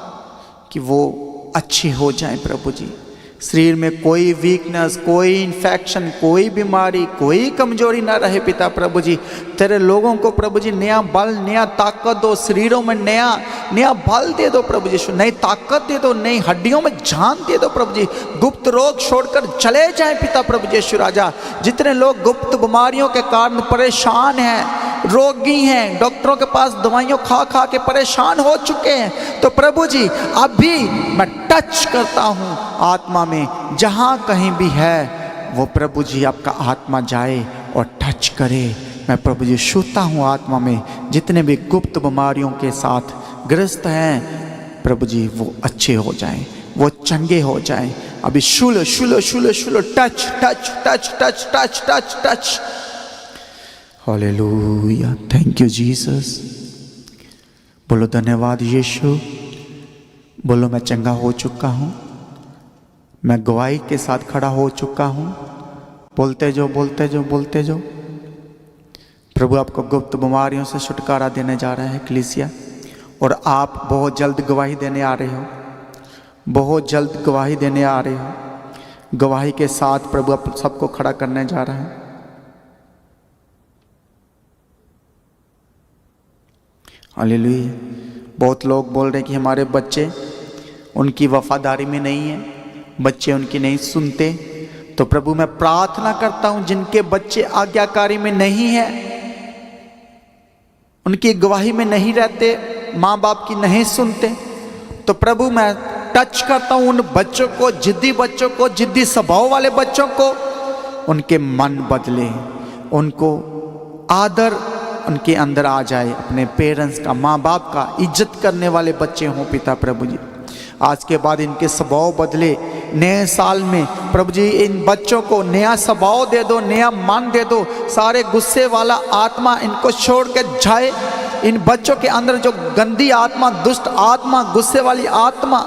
कि वो अच्छे हो जाएं प्रभु जी। शरीर में कोई वीकनेस, कोई इन्फेक्शन, कोई बीमारी, कोई कमजोरी ना रहे पिता प्रभु जी। तेरे लोगों को प्रभु जी नया बल, नया ताकत दो, शरीरों में नया बल दे दो प्रभु जी, नई ताकत दे दो, नई हड्डियों में जान दे दो प्रभु जी। गुप्त रोग छोड़कर चले जाएं पिता प्रभु जी यीशु राजा। जितने लोग गुप्त बीमारियों के कारण परेशान हैं, रोगी हैं, डॉक्टरों के पास दवाइयों खा खा के परेशान हो चुके हैं, तो प्रभु जी अभी मैं टच करता हूँ आत्मा में, जहाँ कहीं भी है वो प्रभु जी आपका आत्मा जाए और टच करे। मैं प्रभु जी छूता हूँ आत्मा में, जितने भी गुप्त बीमारियों के साथ ग्रस्त हैं प्रभु जी वो अच्छे हो जाएं, वो चंगे हो जाएं। अभी शुलो शुलो शुलो शुलो touch touch touch touch touch touch touch. हालेलुया, थैंक यू जीसस। बोलो धन्यवाद यीशु। बोलो मैं चंगा हो चुका हूँ, मैं गवाही के साथ खड़ा हो चुका हूँ। बोलते जो बोलते जो बोलते जो। प्रभु आपको गुप्त बीमारियों से छुटकारा देने जा रहा है कलीसिया, और आप बहुत जल्द गवाही देने आ रहे हो, बहुत जल्द गवाही देने आ रहे हो। गवाही के साथ प्रभु आप सबको खड़ा करने जा रहा है। हालेलुया। बहुत लोग बोल रहे हैं कि हमारे बच्चे उनकी वफादारी में नहीं है, बच्चे उनकी नहीं सुनते। तो प्रभु मैं प्रार्थना करता हूं जिनके बच्चे आज्ञाकारी में नहीं है, उनकी गवाही में नहीं रहते, माँ बाप की नहीं सुनते, तो प्रभु मैं टच करता हूं उन बच्चों को, जिद्दी बच्चों को, जिद्दी स्वभाव वाले बच्चों को। उनके मन बदले, उनको आदर उनके अंदर आ जाए, अपने पेरेंट्स का, माँ बाप का इज्जत करने वाले बच्चे हों पिता प्रभु जी। आज के बाद इनके स्वभाव बदले। नए साल में प्रभु जी इन बच्चों को नया स्वभाव दे दो, नया मन दे दो। सारे गुस्से वाला आत्मा इनको छोड़ के जाए। इन बच्चों के अंदर जो गंदी आत्मा, दुष्ट आत्मा, गुस्से वाली आत्मा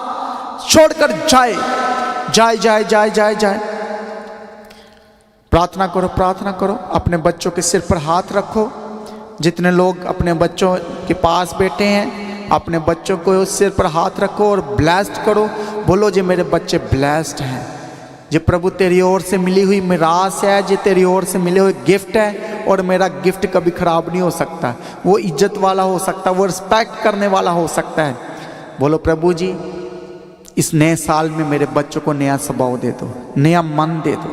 छोड़कर जाए जाए जाए जाए जाए जाए। प्रार्थना करो, प्रार्थना करो। अपने बच्चों के सिर पर हाथ रखो। जितने लोग अपने बच्चों के पास बैठे हैं, अपने बच्चों को सिर पर हाथ रखो और ब्लेस्ड करो। बोलो जी मेरे बच्चे ब्लेस्ड हैं, ये प्रभु तेरी ओर से मिली हुई मिरास है, ये तेरी ओर से मिले हुए गिफ्ट है, और मेरा गिफ्ट कभी खराब नहीं हो सकता। वो इज्जत वाला हो सकता है, वो रिस्पेक्ट करने वाला हो सकता है। बोलो प्रभु जी इस नए साल में मेरे बच्चों को नया स्वभाव दे दो, नया मन दे दो।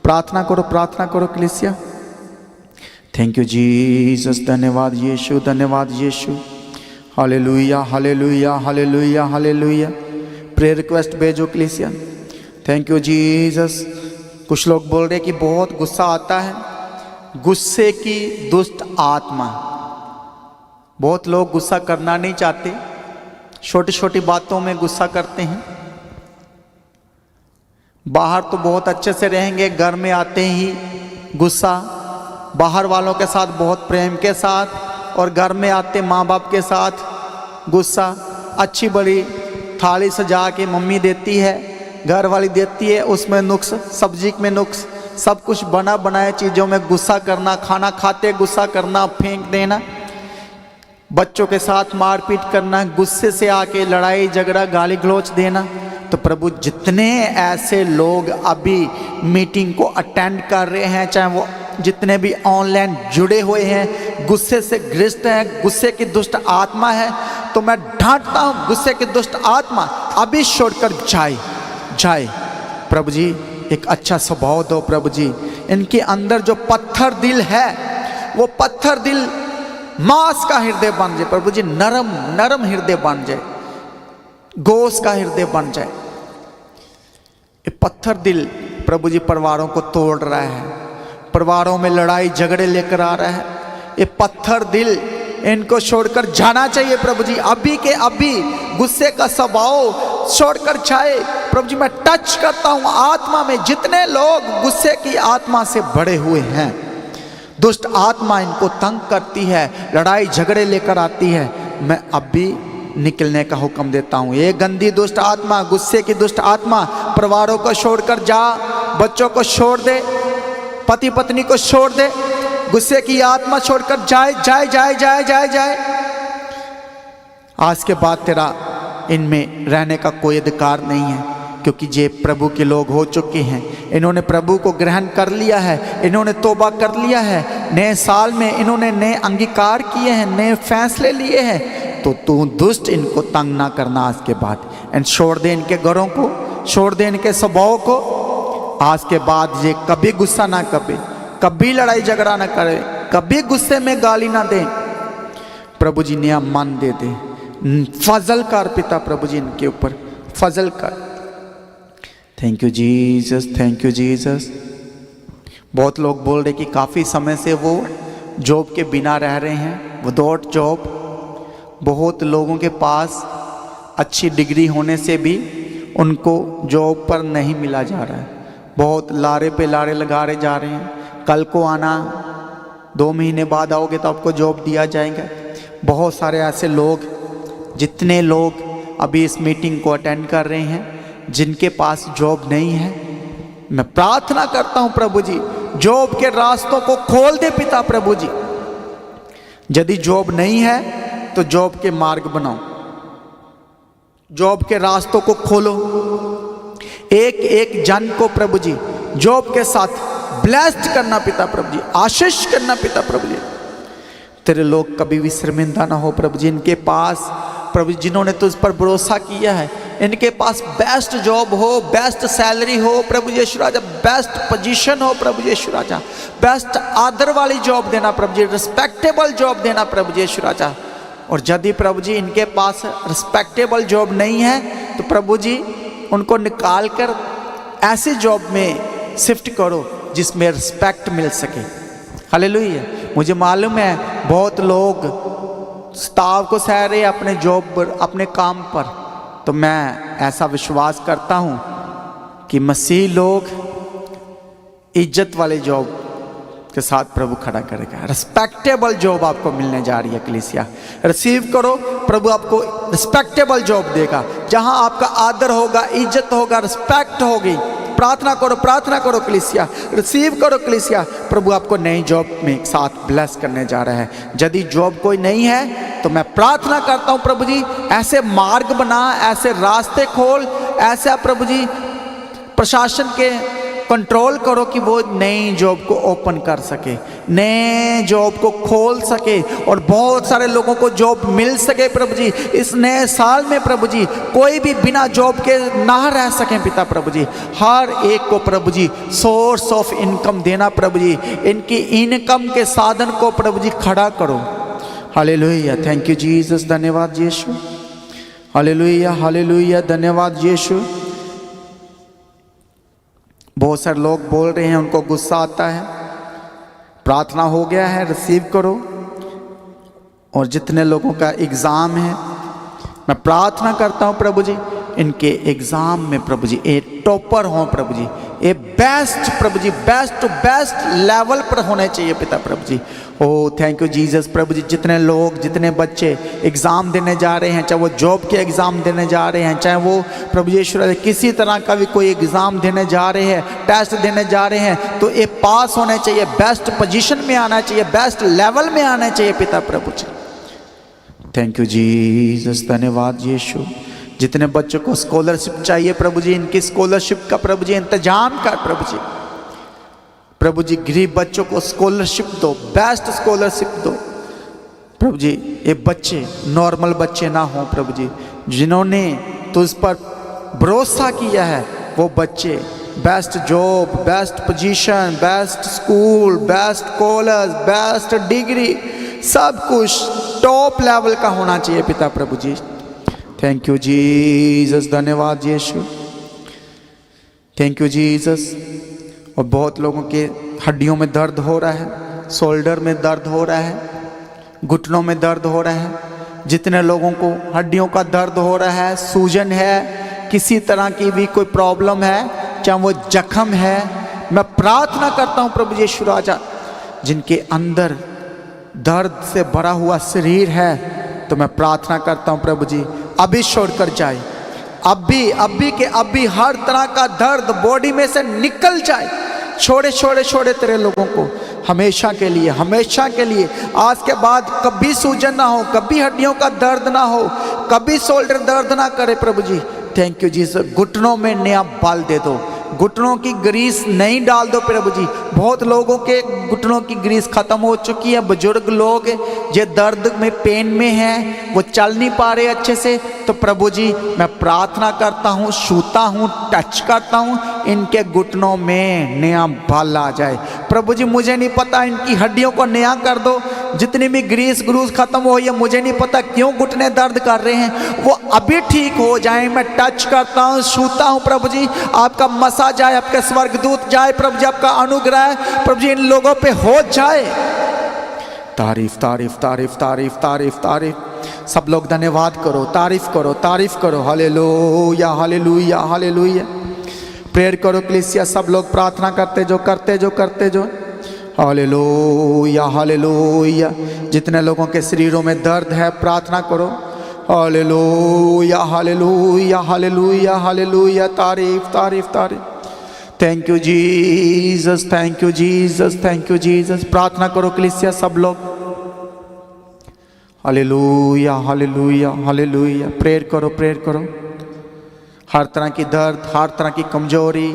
प्रार्थना करो, प्रार्थना करो कलीसिया। Thank you Jesus. धन्यवाद यीशु, धन्यवाद यीशु। हालेलुया, हालेलुया, हालेलुया, हालेलुया। प्रेयर रिक्वेस्ट भेजो कलीसिया। Thank you Jesus. कुछ लोग बोल रहे कि बहुत गुस्सा आता है, गुस्से की दुष्ट आत्मा। बहुत लोग गुस्सा करना नहीं चाहते, छोटी छोटी बातों में गुस्सा करते हैं। बाहर तो बहुत अच्छे से रहेंगे, घर में आते ही गुस्सा, बाहर वालों के साथ बहुत प्रेम के साथ, और घर में आते माँ बाप के साथ गुस्सा। अच्छी बड़ी थाली सजा के मम्मी देती है, घर वाली देती है, उसमें नुक्स, सब्जी में नुक्स, सब कुछ बना बनाए चीज़ों में गुस्सा करना, खाना खाते गुस्सा करना, फेंक देना, बच्चों के साथ मारपीट करना, गुस्से से आके लड़ाई झगड़ा गाली गलौज देना। तो प्रभु जितने ऐसे लोग अभी मीटिंग को अटेंड कर रहे हैं, चाहे वो जितने भी ऑनलाइन जुड़े हुए हैं, गुस्से से ग्रस्त हैं, गुस्से की दुष्ट आत्मा है, तो मैं डांटता हूँ गुस्से की दुष्ट आत्मा अभी छोड़कर जाए जाए। प्रभु जी एक अच्छा स्वभाव दो प्रभु जी। इनके अंदर जो पत्थर दिल है, वो पत्थर दिल मांस का हृदय बन जाए प्रभु जी, नरम नरम हृदय बन जाए, गोश्त का हृदय बन जाए। ये पत्थर दिल प्रभु जी परिवारों को तोड़ रहा है, परिवारों में लड़ाई झगड़े लेकर आ रहा है। ये पत्थर दिल इनको छोड़कर जाना चाहिए प्रभु जी, अभी के अभी गुस्से का स्वभाव छोड़कर जाए। प्रभु जी मैं टच करता हूँ आत्मा में, जितने लोग गुस्से की आत्मा से भरे हुए हैं, दुष्ट आत्मा इनको तंग करती है, लड़ाई झगड़े लेकर आती है, मैं अभी निकलने का हुक्म देता हूँ। ये गंदी दुष्ट आत्मा, गुस्से की दुष्ट आत्मा परिवारों को छोड़कर जा, बच्चों को छोड़ दे, पति पत्नी को छोड़ दे, गुस्से की आत्मा छोड़कर जाए जाए जाए जाए जाए जाए। आज के बाद तेरा इनमें रहने का कोई अधिकार नहीं है, क्योंकि ये प्रभु के लोग हो चुके हैं। इन्होंने प्रभु को ग्रहण कर लिया है, इन्होंने तौबा कर लिया है, नए साल में इन्होंने नए अंगीकार किए हैं, नए फैसले लिए हैं। तो तू दुष्ट इनको तंग ना करना आज के बाद। एंड छोड़ दे इनके घरों को, छोड़ दे इनके स्वभाव को। आज के बाद ये कभी गुस्सा ना करे, कभी लड़ाई झगड़ा ना करे, कभी गुस्से में गाली ना दे। प्रभु जी ने मन दे दे, फजल कर पिता प्रभु जी इनके ऊपर फजल कर। Thank you Jesus, thank you Jesus. बहुत लोग बोल रहे कि काफ़ी समय से वो जॉब के बिना रह रहे हैं, विदाउट जॉब। बहुत लोगों के पास अच्छी डिग्री होने से भी उनको जॉब पर नहीं मिला जा रहा है। बहुत लारे पे लारे लगा रहे जा रहे हैं, कल को आना, 2 महीने बाद आओगे तो आपको जॉब दिया जाएगा। बहुत सारे ऐसे लोग, जितने लोग अभी इस मीटिंग को अटेंड कर रहे हैं, जिनके पास जॉब नहीं है, मैं प्रार्थना करता हूं प्रभु जी जॉब के रास्तों को खोल दे पिता प्रभु जी। यदि जॉब नहीं है तो जॉब के मार्ग बनाओ, जॉब के रास्तों को खोलो। एक एक जन को प्रभु जी जॉब के साथ ब्लेस्ड करना पिता प्रभु जी, आशीष करना पिता प्रभु जी। तेरे लोग कभी भी शर्मिंदा ना हो प्रभु जी। इनके पास प्रभु जिन्होंने तुझ पर भरोसा किया है, इनके पास बेस्ट जॉब हो, बेस्ट सैलरी हो प्रभु यीशु राजा, बेस्ट पोजीशन हो प्रभु यीशु राजा, बेस्ट आदर वाली जॉब देना प्रभु जी, रिस्पेक्टेबल जॉब देना प्रभु यीशु राजा। और यदि प्रभु जी इनके पास रिस्पेक्टेबल जॉब नहीं है तो प्रभु जी उनको निकाल कर ऐसी जॉब में शिफ्ट करो जिसमें रिस्पेक्ट मिल सके। हालेलुया। मुझे मालूम है बहुत लोग स्ताव को सह रहे अपने जॉब पर, अपने काम पर, तो मैं ऐसा विश्वास करता हूँ कि मसीह लोग इज्जत वाले जॉब के साथ प्रभु खड़ा करेगा। रिस्पेक्टेबल जॉब आपको मिलने जा रही है कलीसिया, रिसीव करो। प्रभु आपको रिस्पेक्टेबल जॉब देगा, जहां आपका आदर होगा, इज्जत होगा, रिस्पेक्ट होगी। प्रार्थना करो, प्रार्थना करो कलीसिया, रिसीव करो कलीसिया। प्रभु आपको नई जॉब में साथ ब्लेस करने जा रहा है। यदि जॉब कोई नहीं है तो मैं प्रार्थना करता हूं प्रभु जी ऐसे मार्ग बना, ऐसे रास्ते खोल, ऐसा प्रभु जी प्रशासन के कंट्रोल करो कि वो नई जॉब को ओपन कर सके, नए जॉब को खोल सके और बहुत सारे लोगों को जॉब मिल सके प्रभु जी। इस नए साल में प्रभु जी कोई भी बिना जॉब के ना रह सके पिता प्रभु जी। हर एक को प्रभु जी सोर्स ऑफ इनकम देना प्रभु जी, इनकी इनकम के साधन को प्रभु जी खड़ा करो। हालेलुया, थैंक यू जीसस, धन्यवाद यीशु। हालेलुया, हालेलुया, धन्यवाद यीशु। बहुत सारे लोग बोल रहे हैं उनको गुस्सा आता है। प्रार्थना हो गया है, रिसीव करो। और जितने लोगों का एग्ज़ाम है, मैं प्रार्थना करता हूँ प्रभु जी इनके एग्ज़ाम में प्रभु जी एक टॉपर हों प्रभु जी, ये बेस्ट प्रभु जी, बेस्ट टू बेस्ट लेवल पर होने चाहिए पिता प्रभु जी। ओ थैंक यू जीसस प्रभु जी। जितने लोग, जितने बच्चे एग्ज़ाम देने जा रहे हैं, चाहे वो जॉब के एग्ज़ाम देने जा रहे हैं, चाहे वो प्रभु यीशु किसी तरह का भी कोई एग्ज़ाम देने जा रहे हैं, टेस्ट देने जा रहे हैं, तो ये पास होने चाहिए, बेस्ट पोजीशन में आना चाहिए, बेस्ट लेवल में आना चाहिए पिता प्रभु जी। थैंक यू जीसस, धन्यवाद यीशु। जितने बच्चों को स्कॉलरशिप चाहिए प्रभु जी, इनकी स्कॉलरशिप का प्रभु जी इंतजाम कर प्रभु जी। प्रभु जी गरीब बच्चों को स्कॉलरशिप दो, बेस्ट स्कॉलरशिप दो प्रभु जी। ये बच्चे नॉर्मल बच्चे ना हों प्रभु जी, जिन्होंने तुझ पर भरोसा किया है वो बच्चे best job, best position, best school, best college, best degree, सब कुछ टॉप लेवल का होना चाहिए पिता प्रभु जी। थैंक यू जीसस, धन्यवाद यीशु, थैंक यू जीसस। और बहुत लोगों के हड्डियों में दर्द हो रहा है, शोल्डर में दर्द हो रहा है, घुटनों में दर्द हो रहा है। जितने लोगों को हड्डियों का दर्द हो रहा है, सूजन है, किसी तरह की भी कोई प्रॉब्लम है, चाहे वो जख्म है, मैं प्रार्थना करता हूँ प्रभु यीशु राजा, जिनके अंदर दर्द से भरा हुआ शरीर है, तो मैं प्रार्थना करता हूँ प्रभु जी अभी छोड़कर जाए, अभी हर तरह का दर्द बॉडी में से निकल जाए। छोड़े छोड़े छोड़े तेरे लोगों को हमेशा के लिए, हमेशा के लिए। आज के बाद कभी सूजन ना हो, कभी हड्डियों का दर्द ना हो, कभी शोल्डर दर्द ना करे प्रभु जी। Thank you Jesus. घुटनों में नया बल दे दो, घुटनों की ग्रीस नहीं डाल दो प्रभु जी। बहुत लोगों के घुटनों की ग्रीस खत्म हो चुकी है। बुजुर्ग लोग जो दर्द में, पेन में हैं, वो चल नहीं पा रहे अच्छे से, तो प्रभु जी मैं प्रार्थना करता हूँ, छूता हूँ, टच करता हूँ, इनके घुटनों में नया बल आ जाए प्रभु जी। मुझे नहीं पता, इनकी हड्डियों को नया कर दो। जितनी भी ग्रीस ग्रूस खत्म हो, ये मुझे नहीं पता क्यों घुटने दर्द कर रहे हैं, वो अभी ठीक हो जाए। मैं टच करता हूँ, छूता हूँ प्रभु जी। आपका मसा जाए, आपके स्वर्गदूत जाए प्रभु जी, आपका अनुग्रह प्रभु जी इन लोगों पे हो जाए। तारीफ तारीफ तारीफ तारीफ तारीफ तारीफ। सब लोग धन्यवाद करो, तारीफ करो, तारीफ करो। हालेलुया हालेलुया हालेलुया। प्रेयर करो कलीसिया, सब लोग प्रार्थना करते जो हालेलुया हालेलुया। जितने लोगों के शरीरों में दर्द है प्रार्थना करो। हालेलुया हालेलुया हालेलुया हालेलुया। तारीफ तारीफ तारीफ। Thank you Jesus, thank you Jesus, thank you Jesus. प्रार्थना करो कलीसिया सब लोग। हालेलुया हालेलुया हालेलुया। प्रेयर करो, प्रेयर करो। हर तरह की दर्द, हर तरह की कमजोरी,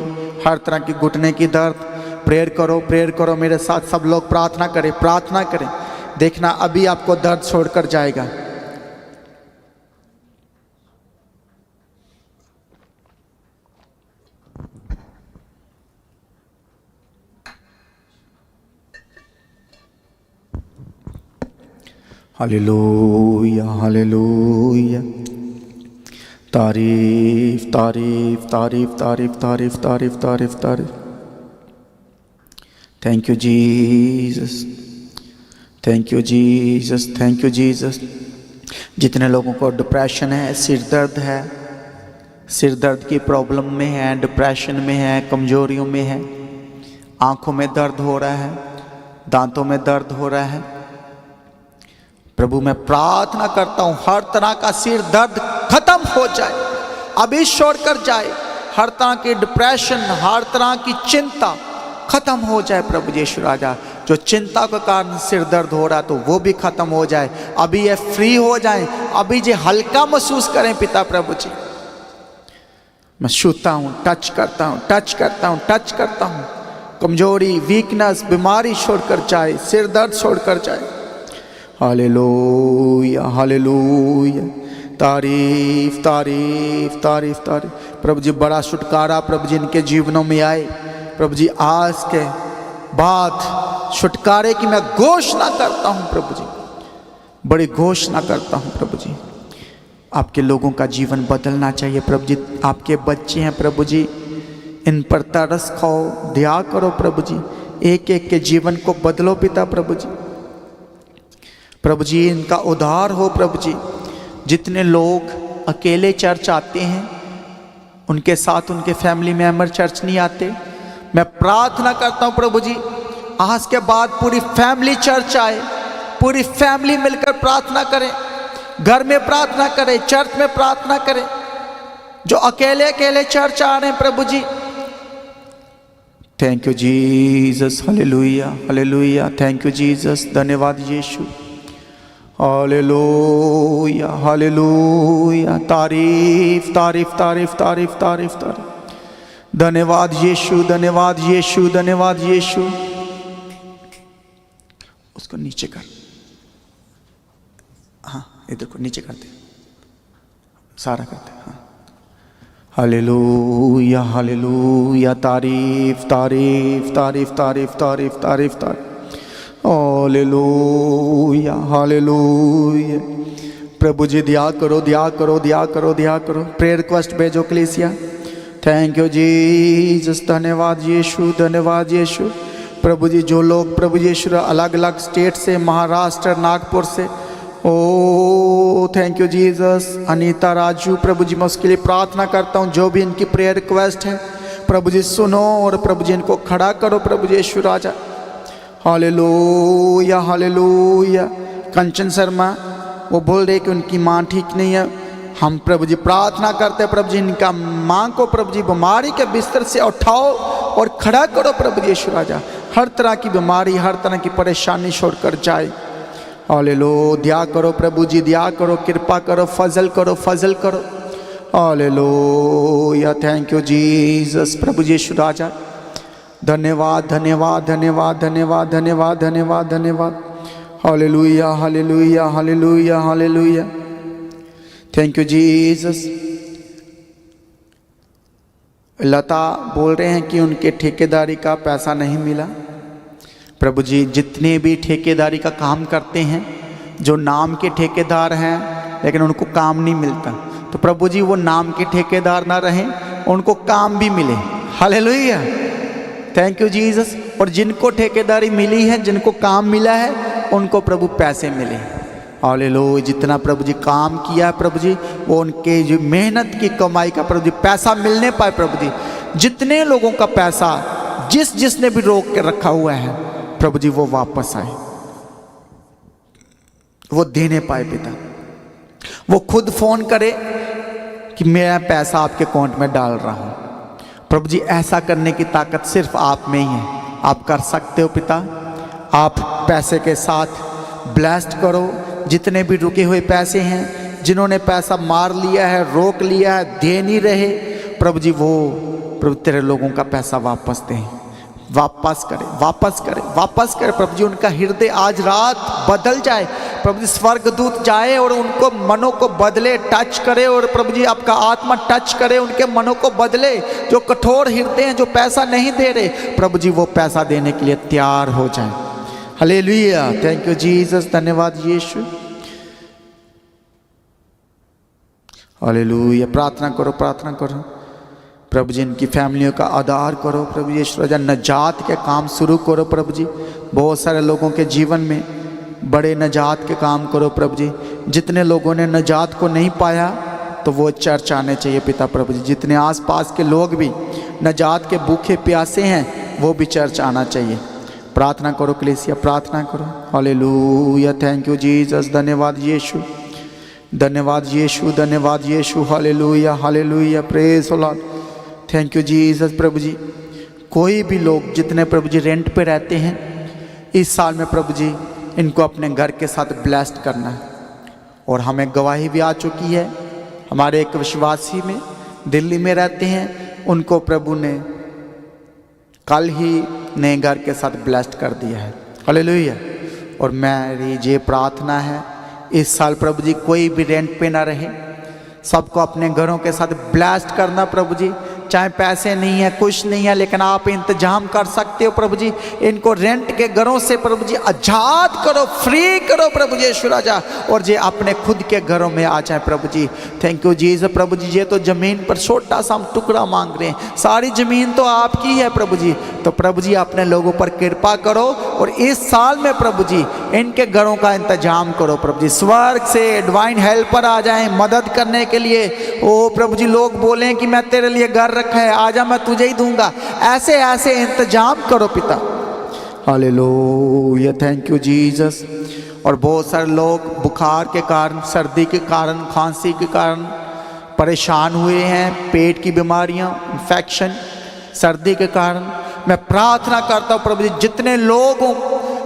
हर तरह की घुटने की दर्द, प्रेयर करो, प्रेयर करो। मेरे साथ सब लोग प्रार्थना करें, प्रार्थना करें। देखना अभी आपको दर्द छोड़कर जाएगा। Hallelujah hallelujah. तारीफ तारीफ तारीफ तारीफ तारीफ तारीफ तारीफ तारीफ। Thank you Jesus, thank you Jesus, thank you Jesus. जितने लोगों को डिप्रेशन है, सिर दर्द है, सिर दर्द की प्रॉब्लम में है, डिप्रेशन में है, कमजोरियों में है, आंखों में दर्द हो रहा है, दांतों में दर्द हो रहा है, प्रभु मैं प्रार्थना करता हूँ हर तरह का सिर दर्द खत्म हो जाए, अभी छोड़कर जाए। हर तरह की डिप्रेशन, हर तरह की चिंता खत्म हो जाए प्रभु यीशु राजा। जो चिंता के कारण सिर दर्द हो रहा तो वो भी खत्म हो जाए, अभी ये फ्री हो जाए, अभी ये हल्का महसूस करें पिता प्रभु जी। मैं छूता हूँ, टच करता हूँ, टच करता हूँ, टच करता हूँ। कमजोरी, वीकनेस, बीमारी छोड़कर जाए, सिर दर्द छोड़कर जाए। Hallelujah hallelujah. तारीफ तारीफ तारीफ तारीफ। प्रभु जी बड़ा छुटकारा प्रभु जी इनके जीवनों में आए। प्रभु जी आज के बाद छुटकारे की मैं घोषणा करता हूँ प्रभु जी, बड़ी घोषणा करता हूँ प्रभु जी। आपके लोगों का जीवन बदलना चाहिए प्रभु जी। आपके बच्चे हैं प्रभु जी, इन पर तरस खाओ, दया करो प्रभु जी। एक एक के जीवन को बदलो पिता प्रभु जी। प्रभु जी इनका उद्धार हो प्रभु जी। जितने लोग अकेले चर्च आते हैं, उनके साथ उनके फैमिली मेंबर चर्च नहीं आते, मैं प्रार्थना करता हूँ प्रभु जी आज के बाद पूरी फैमिली चर्च आए, पूरी फैमिली मिलकर प्रार्थना करें, घर में प्रार्थना करें, चर्च में प्रार्थना करें। जो अकेले अकेले चर्च आ रहे हैं प्रभु जी, थैंक यू जीसस। हालेलुया हालेलुया। Thank you Jesus. धन्यवाद यीशु। हालेलुया हालेलुया। तारीफ तारीफ तारीफ तारीफ तारीफ तारीफ। धन्यवाद यीशु, धन्यवाद यीशु, धन्यवाद यीशु। उसको नीचे कर, हाँ इधर को नीचे करते, सारा करते। हाँ हालेलुया हालेलुया। तारीफ तारीफ तारीफ तारीफ तारीफ तारीफ तारीफ। Hallelujah hallelujah. प्रभु जी दया करो, दया करो, दया करो, दया करो। प्रेयर रिक्वेस्ट भेजो कलीसिया। Thank you Jesus. धन्यवाद यीशु, धन्यवाद यीशु। प्रभु जी जो लोग प्रभु यीशु अलग अलग स्टेट से, महाराष्ट्र, नागपुर से, ओ thank you Jesus. Anita, Raju, प्रभु जी मैं उसके लिए प्रार्थना करता हूँ। जो भी इनकी प्रेयर रिक्वेस्ट है प्रभु जी सुनो और प्रभु जी इनको खड़ा करो प्रभु जी यीशु राजा। हालेलुया हालेलुया। कंचन शर्मा वो बोल रहे कि उनकी माँ ठीक नहीं है, हम प्रभु जी प्रार्थना करते हैं प्रभु जी इनका माँ को प्रभु जी बीमारी के बिस्तर से उठाओ और खड़ा करो प्रभु जी यीशु राजा। हर तरह की बीमारी, हर तरह की परेशानी छोड़कर जाए। हालेलुया, दया करो प्रभु जी, दया करो, कृपा करो, फजल करो, फजल करो। हालेलुया, थैंक यू जीसस। प्रभु जी यीशु राजा, धन्यवाद धन्यवाद धन्यवाद धन्यवाद धन्यवाद धन्यवाद धन्यवाद। हालेलुया हालेलुया हालेलुया हालेलुया, थैंक यू जीसस। लता बोल रहे हैं कि उनके ठेकेदारी का पैसा नहीं मिला। प्रभु जी, जितने भी ठेकेदारी का काम करते हैं, जो नाम के ठेकेदार हैं लेकिन उनको काम नहीं मिलता, तो प्रभु जी वो नाम के ठेकेदार ना रहें, उनको काम भी मिले। Hallelujah, thank you Jesus. और जिनको ठेकेदारी मिली है, जिनको काम मिला है, उनको प्रभु पैसे मिले। हालेलुया, जितना प्रभु जी काम किया है प्रभु जी, वो उनके जो मेहनत की कमाई का प्रभु जी पैसा मिलने पाए। प्रभु जी, जितने लोगों का पैसा जिसने भी रोक के रखा हुआ है प्रभु जी, वो वापस आए, वो देने पाए पिता। वो खुद फोन करे कि मेरा पैसा आपके अकाउंट में डाल रहा हूं। प्रभु जी, ऐसा करने की ताकत सिर्फ आप में ही है। आप कर सकते हो पिता। आप पैसे के साथ ब्लेस्ड करो जितने भी रुके हुए पैसे हैं, जिन्होंने पैसा मार लिया है, रोक लिया है, दे नहीं रहे प्रभु जी, वो प्रभु तेरे लोगों का पैसा वापस दें, वापस करे, वापस करे, वापस करे। प्रभु जी, उनका हृदय आज रात बदल जाए। प्रभु जी, स्वर्गदूत जाए और उनको मनों को बदले, टच करे। और प्रभु जी, आपका आत्मा टच करे, उनके मनों को बदले। जो कठोर हृदय हैं, जो पैसा नहीं दे रहे प्रभु जी, वो पैसा देने के लिए तैयार हो जाए। हालेलुया, थैंक यू जीसस, धन्यवाद यीशु। हालेलुया, प्रार्थना करो, प्रार्थना करो प्रभु जी, इनकी फैमिलियों का आधार करो प्रभु जी यीशु राजा। नजात के काम शुरू करो प्रभु जी। बहुत सारे लोगों के जीवन में बड़े नजात के काम करो प्रभु जी। जितने लोगों ने नजात को नहीं पाया तो वो चर्च आने चाहिए पिता प्रभु जी। जितने आसपास के लोग भी नजात के भूखे प्यासे हैं, वो भी चर्च आना चाहिए। प्रार्थना करो कलीसिया, प्रार्थना करो। हालेलुया, थैंक यू जीसस, धन्यवाद यीशु, धन्यवाद यीशु, धन्यवाद यीशु। हालेलुया हालेलुया, praise the Lord, thank you Jesus. प्रभु जी, कोई भी लोग जितने प्रभु जी रेंट पे रहते हैं, इस साल में प्रभु जी इनको अपने घर के साथ ब्लेस्ड करना है। और हमें गवाही भी आ चुकी है। हमारे एक विश्वासी में दिल्ली में रहते हैं, उनको प्रभु ने कल ही नए घर के साथ ब्लेस्ड कर दिया है। हालेलुया। और मेरी ये प्रार्थना है, इस साल प्रभु जी कोई भी रेंट पे ना रहे, सबको अपने घरों के साथ ब्लेस्ड करना प्रभु जी। चाहे पैसे नहीं है, कुछ नहीं है, लेकिन आप इंतजाम कर सकते हो प्रभु जी। इनको रेंट के घरों से प्रभु जी आजाद करो, फ्री करो प्रभु जी यीशु राजा। और जे अपने खुद के घरों में आ जाए प्रभु जी। Thank you Jesus. प्रभु जी, ये तो जमीन पर छोटा सा हम टुकड़ा मांग रहे हैं, सारी जमीन तो आपकी है प्रभु जी। तो प्रभु जी, अपने लोगों पर कृपा करो और इस साल में प्रभु जी इनके घरों का इंतजाम करो प्रभु जी। स्वर्ग से डिवाइन हेल्पर आ जाएं मदद करने के लिए। ओ प्रभु जी, लोग बोलें कि मैं तेरे लिए घर रखा है, आजा मैं तुझे ही दूंगा, ऐसे ऐसे इंतजाम करो पिता। Hallelujah, thank you Jesus. और बहुत सारे लोग बुखार के कारण, सर्दी के कारण, खांसी के कारण परेशान हुए हैं, पेट की बीमारियां, इन्फेक्शन, सर्दी के कारण। मैं प्रार्थना करता हूँ प्रभु जी, जितने लोगों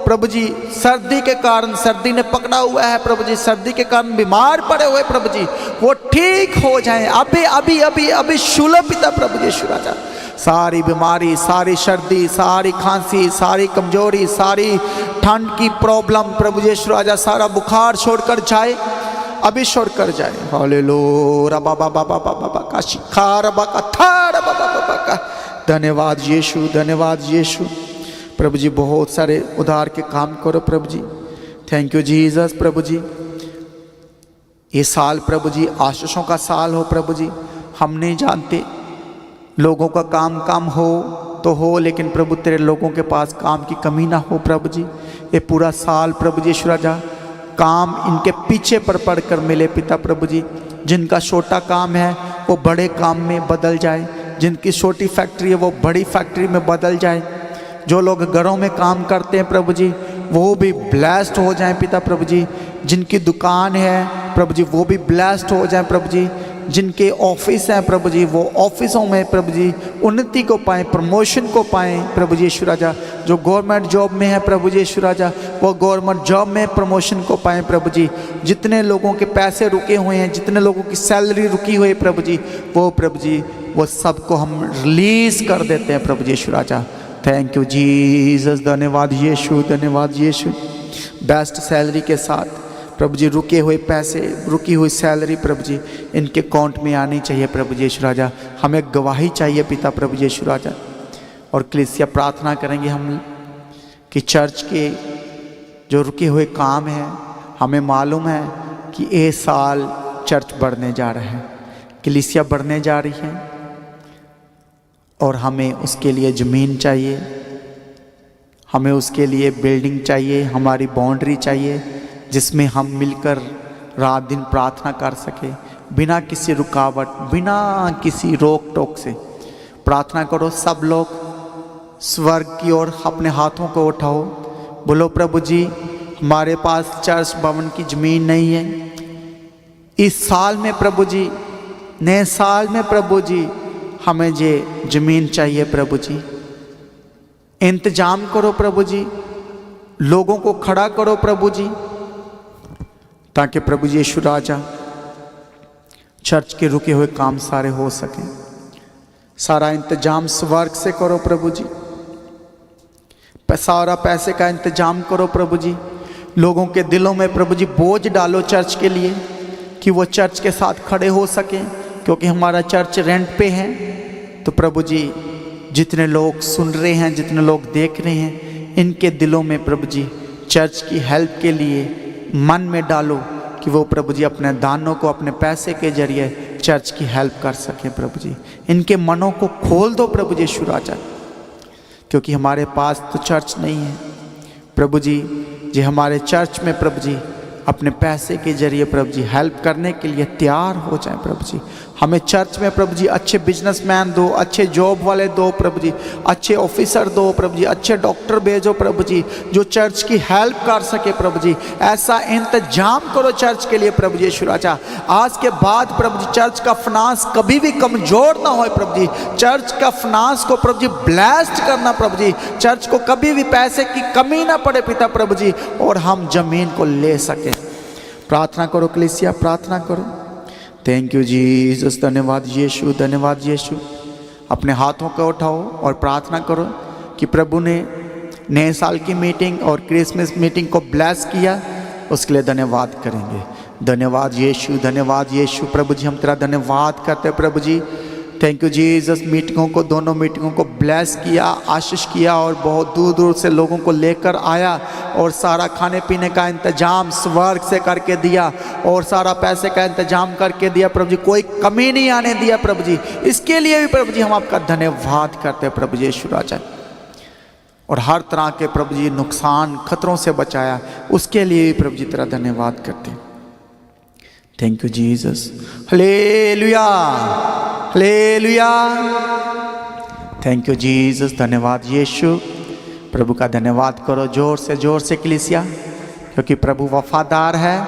प्रभु जी सर्दी के कारण, सर्दी ने पकड़ा हुआ है प्रभु जी, सर्दी के कारण बीमार पड़े हुए प्रभु जी, वो ठीक हो जाएं अभी अभी अभी अभी शुल्क पिता प्रभु जी यीशु राजा। सारी बीमारी, सारी सर्दी, सारी खांसी, सारी कमजोरी, सारी ठंड की प्रॉब्लम प्रभु जी यीशु राजा, सारा बुखार छोड़कर जाए, अभी छोड़कर जाए। हालेलुया, बाबा बाबा बाबा का शिखार बाबा थार बाबा बाबा का। धन्यवाद यीशु, धन्यवाद यीशु। प्रभु जी, बहुत सारे उधार के काम करो प्रभु जी। Thank you Jesus. प्रभु जी, ये साल प्रभु जी आशीषों का साल हो प्रभु जी। हम नहीं जानते, लोगों का काम काम हो तो हो, लेकिन प्रभु तेरे लोगों के पास काम की कमी ना हो प्रभु जी। ये पूरा साल प्रभु जी यीशु राजा काम इनके पीछे पर पड़कर मिले पिता प्रभु जी। जिनका छोटा काम है वो बड़े काम में बदल जाए, जिनकी छोटी फैक्ट्री है वो बड़ी फैक्ट्री में बदल जाए। जो लोग घरों में काम करते हैं प्रभु जी, वो भी ब्लेस्ड हो जाएं पिता प्रभु जी। जिनकी दुकान है प्रभु जी, वो भी ब्लेस्ड हो जाएं प्रभु जी। जिनके ऑफिस हैं प्रभु जी, वो ऑफिसों में प्रभु जी उन्नति को पाएँ, प्रमोशन को पाएँ प्रभु जी यीशु राजा। जो गवर्नमेंट जॉब में है प्रभु जी यीशु राजा, वो गवर्नमेंट जॉब में प्रमोशन को पाएँ प्रभु जी। जितने लोगों के पैसे रुके हुए हैं, जितने लोगों की सैलरी रुकी हुई है प्रभु जी, वो प्रभु जी वो सबको हम रिलीज़ कर देते हैं प्रभु जी यीशु राजा। थैंक यू जीसस, धन्यवाद यीशु, धन्यवाद यीशु। बेस्ट सैलरी के साथ प्रभु जी रुके हुए पैसे, रुकी हुई सैलरी प्रभु जी इनके अकाउंट में आनी चाहिए प्रभु जी यीशु राजा। हमें गवाही चाहिए पिता प्रभु जी यीशु राजा। और कलीसिया प्रार्थना करेंगे हम कि चर्च के जो रुके हुए काम हैं, हमें मालूम है कि ये साल चर्च बढ़ने जा रहा है, कलीसिया बढ़ने जा रही है, और हमें उसके लिए ज़मीन चाहिए, हमें उसके लिए बिल्डिंग चाहिए, हमारी बाउंड्री चाहिए जिसमें हम मिलकर रात दिन प्रार्थना कर सके बिना किसी रुकावट, बिना किसी रोक टोक से। प्रार्थना करो सब लोग, स्वर्ग की ओर अपने हाथों को उठाओ, बोलो प्रभु जी हमारे पास चर्च भवन की ज़मीन नहीं है, इस साल में प्रभु जी, नए साल में प्रभु जी हमें ये ज़मीन चाहिए प्रभु जी। इंतजाम करो प्रभु जी, लोगों को खड़ा करो प्रभु जी, ताकि प्रभु जी यीशु राजा चर्च के रुके हुए काम सारे हो सके। सारा इंतजाम स्वर्ग से करो प्रभु जी, सारा पैसे का इंतजाम करो प्रभु जी। लोगों के दिलों में प्रभु जी बोझ डालो चर्च के लिए कि वो चर्च के साथ खड़े हो सकें, क्योंकि हमारा चर्च रेंट पे है। तो प्रभु जी जितने लोग सुन रहे हैं, जितने लोग देख रहे हैं, इनके दिलों में प्रभु जी चर्च की हेल्प के लिए मन में डालो कि वो प्रभु जी अपने दानों को, अपने पैसे के जरिए चर्च की हेल्प कर सकें प्रभु जी। इनके मनों को खोल दो प्रभु जी यीशु राजा, क्योंकि हमारे पास तो चर्च नहीं है प्रभु जी। जे हमारे चर्च में प्रभु जी अपने पैसे के जरिए प्रभु जी हेल्प करने के लिए तैयार हो जाए प्रभु जी। हमें चर्च में प्रभु जी अच्छे बिजनेसमैन दो, अच्छे जॉब वाले दो प्रभु जी, अच्छे ऑफिसर दो प्रभु जी, अच्छे डॉक्टर भेजो प्रभु जी, जो चर्च की हेल्प कर सके प्रभु जी। ऐसा इंतजाम करो चर्च के लिए प्रभु जी यीशु राजा। आज के बाद प्रभु जी चर्च का फाइनेंस कभी भी कमजोर ना हो प्रभु जी। चर्च का फाइनेंस को प्रभु जी ब्लेस्ड करना प्रभु जी, चर्च को कभी भी पैसे की कमी ना पड़े पिता प्रभु जी, और हम जमीन को ले सके। प्रार्थना करो कलीसिया, प्रार्थना करो। थैंक यू जीसस, धन्यवाद यीशु, धन्यवाद यीशु। अपने हाथों को उठाओ और प्रार्थना करो कि प्रभु ने नए साल की मीटिंग और क्रिसमस मीटिंग को ब्लेस किया, उसके लिए धन्यवाद करेंगे। धन्यवाद यीशु, धन्यवाद यीशु। प्रभु जी हम तेरा धन्यवाद करते हैं प्रभु जी। Thank you Jesus. मीटिंगों को, दोनों मीटिंगों को ब्लेस किया, आशीष किया, और बहुत दूर दूर से लोगों को लेकर आया, और सारा खाने पीने का इंतजाम स्वर्ग से करके दिया, और सारा पैसे का इंतजाम करके दिया प्रभु जी। कोई कमी नहीं आने दिया प्रभु जी। इसके लिए भी प्रभु जी हम आपका धन्यवाद करते हैं प्रभु जी यीशु राजा। और हर तरह के प्रभु जी नुकसान, खतरों से बचाया, उसके लिए भी प्रभु जी तेरा धन्यवाद करते हैं। Thank you Jesus. हालेलुया, हालेलुया। थैंक यू जीसस, धन्यवाद यीशु। प्रभु का धन्यवाद करो जोर से कलीसिया, क्योंकि प्रभु वफादार है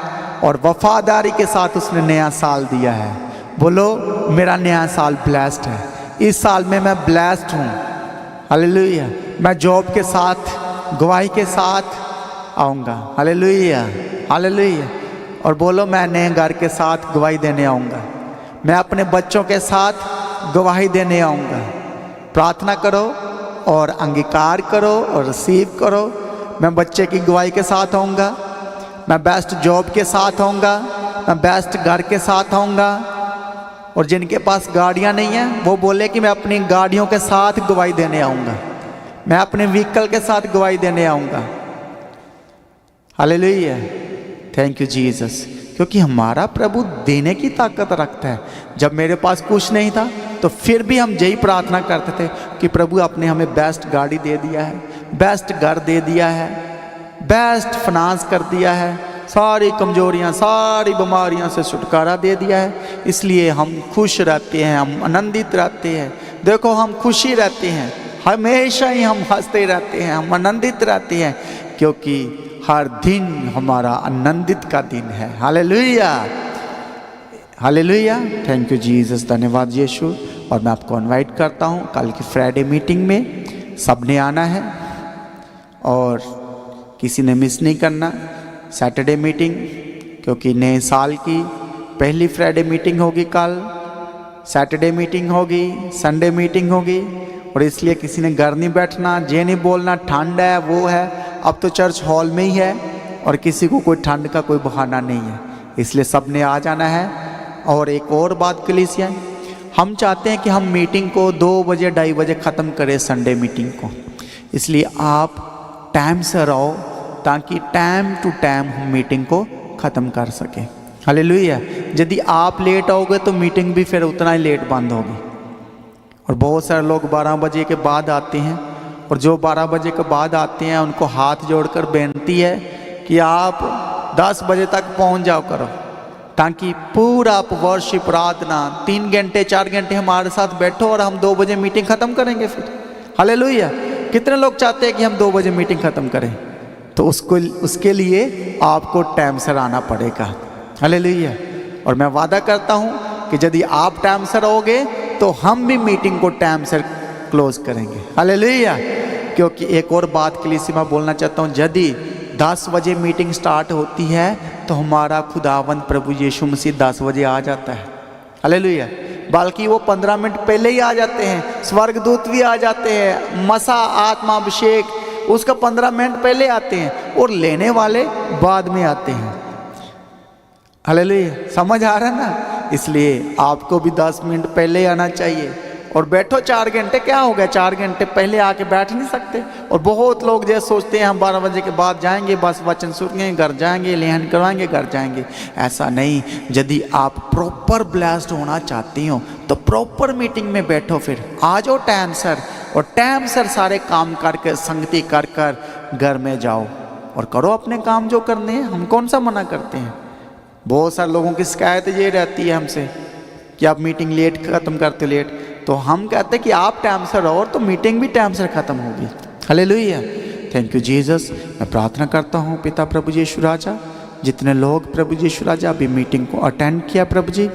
और वफादारी के साथ उसने नया साल दिया है। बोलो मेरा नया साल ब्लेस्ड है, इस साल में मैं ब्लेस्ड हूँ। हालेलुया। मैं जॉब के साथ, गवाही के साथ आऊँगा। Hallelujah, hallelujah. और बोलो मैं नए घर के साथ गवाही देने आऊँगा, मैं अपने बच्चों के साथ गवाही देने आऊँगा। प्रार्थना करो और अंगीकार करो और रिसीव करो। मैं बच्चे की गवाही के साथ आऊँगा, मैं बेस्ट जॉब के साथ आऊँगा, मैं बेस्ट घर के साथ आऊँगा। और जिनके पास गाड़ियाँ नहीं हैं वो बोले कि मैं अपनी गाड़ियों के साथ गवाही देने आऊँगा, मैं अपने व्हीकल के साथ गवाही देने आऊँगा। हालेलुया। थैंक यू जीसस, क्योंकि हमारा प्रभु देने की ताकत रखता है। जब मेरे पास कुछ नहीं था तो फिर भी हम यही प्रार्थना करते थे कि प्रभु आपने हमें बेस्ट गाड़ी दे दिया है, बेस्ट घर दे दिया है, बेस्ट फाइनेंस कर दिया है, सारी कमजोरियां, सारी बीमारियां से छुटकारा दे दिया है। इसलिए हम खुश रहते हैं, हम आनंदित रहते हैं। देखो हम खुशी रहते हैं, हमेशा ही हम हंसते रहते हैं, हम आनंदित रहते हैं, क्योंकि हर दिन हमारा आनंदित का दिन है। हालेलुया, हालेलुया, थैंक यू जीसस, धन्यवाद यीशु। और मैं आपको इनवाइट करता हूँ कल की फ्राइडे मीटिंग में सब ने आना है और किसी ने मिस नहीं करना सैटरडे मीटिंग, क्योंकि नए साल की पहली फ्राइडे मीटिंग होगी कल, सैटरडे मीटिंग होगी, संडे मीटिंग होगी। और इसलिए किसी ने घर नहीं बैठना, ये नहीं बोलना ठंड है वो है, अब तो चर्च हॉल में ही है और किसी को कोई ठंड का कोई बहाना नहीं है, इसलिए सब ने आ जाना है। और एक और बात कलीसिया, हम चाहते हैं कि हम मीटिंग को 2 बजे 2:30 बजे ख़त्म करें संडे मीटिंग को, इसलिए आप टाइम से रहो ताकि टाइम टू टाइम हम मीटिंग को ख़त्म कर सकें। हालेलुया। यदि आप लेट आओगे तो मीटिंग भी फिर उतना ही लेट बंद होगी। और बहुत सारे लोग 12 बजे के बाद आते हैं, और जो 12 बजे के बाद आते हैं उनको हाथ जोड़कर बेनती है कि आप 10 बजे तक पहुंच जाओ करो, ताकि पूरा आप वर्शिप प्रार्थना 3 घंटे 4 घंटे हमारे साथ बैठो और हम 2 बजे मीटिंग ख़त्म करेंगे फिर। हालेलुया। कितने लोग चाहते हैं कि हम 2 बजे मीटिंग ख़त्म करें? तो उसके लिए आपको टाइम से आना पड़ेगा। हालेलुया। और मैं वादा करता हूँ कि यदि आप टाइम से रहोगे तो हम भी मीटिंग को टाइम से क्लोज करेंगे। हालेलुया। क्योंकि एक और बात के लिए मैं बोलना चाहता हूँ, यदि 10 बजे मीटिंग स्टार्ट होती है तो हमारा खुदावंद प्रभु यीशु मसीह 10 बजे आ जाता है। हालेलुया। बल्कि वो 15 मिनट पहले ही आ जाते हैं, स्वर्गदूत भी आ जाते हैं, मसा आत्मा अभिषेक उसका 15 मिनट पहले आते हैं और लेने वाले बाद में आते हैं। हालेलुया। समझ आ रहा है ना? इसलिए आपको भी 10 मिनट पहले आना चाहिए। और बैठो 4 घंटे, क्या हो गया 4 घंटे पहले आके बैठ नहीं सकते? और बहुत लोग जैसे सोचते हैं हम 12 बजे के बाद जाएंगे, बस वचन सुनेंगे, घर जाएंगे, लेहन करवाएंगे, घर जाएंगे। ऐसा नहीं। यदि आप प्रॉपर ब्लेस्ड होना चाहती हो तो प्रॉपर मीटिंग में बैठो, फिर आ जाओ टाइम सर, और टाइम सर सारे काम करके संगति कर कर घर में जाओ और करो अपने काम जो करने हैं। हम कौन सा मना करते हैं? बहुत सारे लोगों की शिकायत ये रहती है हमसे कि आप मीटिंग लेट ख़त्म करते, लेट। तो हम कहते हैं कि आप टाइम से रहो तो मीटिंग भी टाइम से ख़त्म होगी। हालेलुया। Thank you Jesus. मैं प्रार्थना करता हूँ पिता प्रभु यीशु राजा, जितने लोग प्रभु यीशु राजा अभी मीटिंग को अटेंड किया प्रभु जी,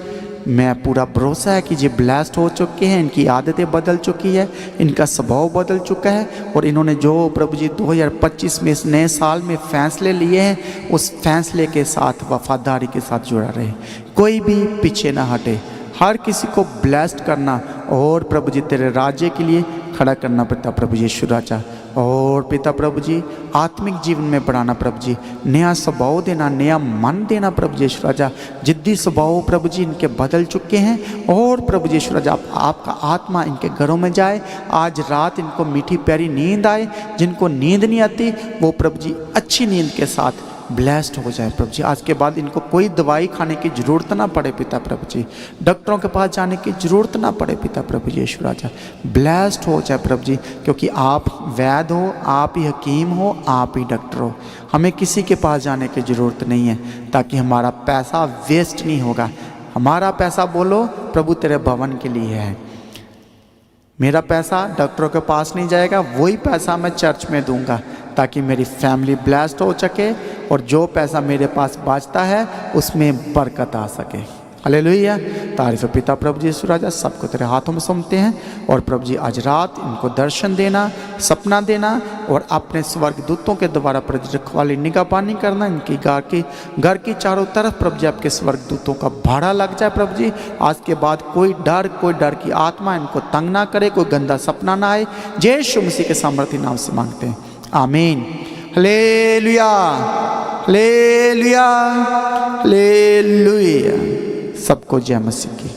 मैं पूरा भरोसा है कि ये ब्लेस्ड हो चुके हैं, इनकी आदतें बदल चुकी है, इनका स्वभाव बदल चुका है, और इन्होंने जो प्रभु जी 2025 में इस नए साल में फैसले लिए हैं उस फैसले के साथ वफादारी के साथ जुड़ा रहे, कोई भी पीछे ना हटे, हर किसी को ब्लेस्ड करना और प्रभु जी तेरे राज्य के लिए खड़ा करना पिता प्रभु यीशु राजा। और पिता प्रभु जी आत्मिक जीवन में बढ़ाना प्रभु जी, नया स्वभाव देना, नया मन देना प्रभु यीशु राजा। जिद्दी स्वभाव प्रभु जी इनके बदल चुके हैं, और प्रभु यीशु राजा आपका आत्मा इनके घरों में जाए, आज रात इनको मीठी प्यारी नींद आए, जिनको नींद नहीं आती वो प्रभु जी अच्छी नींद के साथ ब्लेस्ड हो जाए प्रभु जी। आज के बाद इनको कोई दवाई खाने की ज़रूरत ना पड़े पिता प्रभु जी, डॉक्टरों के पास जाने की ज़रूरत ना पड़े पिता प्रभु यीशु राजा। ब्लेस्ड हो जाए प्रभु जी, क्योंकि आप वैद्य हो, आप ही हकीम हो, आप ही डॉक्टर हो। हमें किसी के पास जाने की ज़रूरत नहीं है, ताकि हमारा पैसा वेस्ट नहीं होगा। हमारा पैसा बोलो प्रभु तेरे भवन के लिए है। मेरा पैसा डॉक्टरों के पास नहीं जाएगा, वही पैसा मैं चर्च में दूंगा ताकि मेरी फैमिली ब्लेस्ड हो सके, और जो पैसा मेरे पास बचता है उसमें बरकत आ सके। हालेलुया। तारीफ पिता प्रभु जी यीशु राजा, सबको तेरे हाथों में सौंपते हैं। और प्रभु जी आज रात इनको दर्शन देना, सपना देना, और अपने स्वर्गदूतों के द्वारा प्रभु जी रखवाली निगाहबानी करना। इनकी घर की चारों तरफ प्रभु जी आपके स्वर्गदूतों का भाड़ा लग जाए प्रभु जी। आज के बाद कोई डर की आत्मा इनको तंग ना करे, कोई गंदा सपना ना आए। जय यीशु मसीह के सामर्थ्य नाम से मांगते हैं, आमीन। हालेलुया, हालेलुया, हालेलुया। सबको जय मसीह की।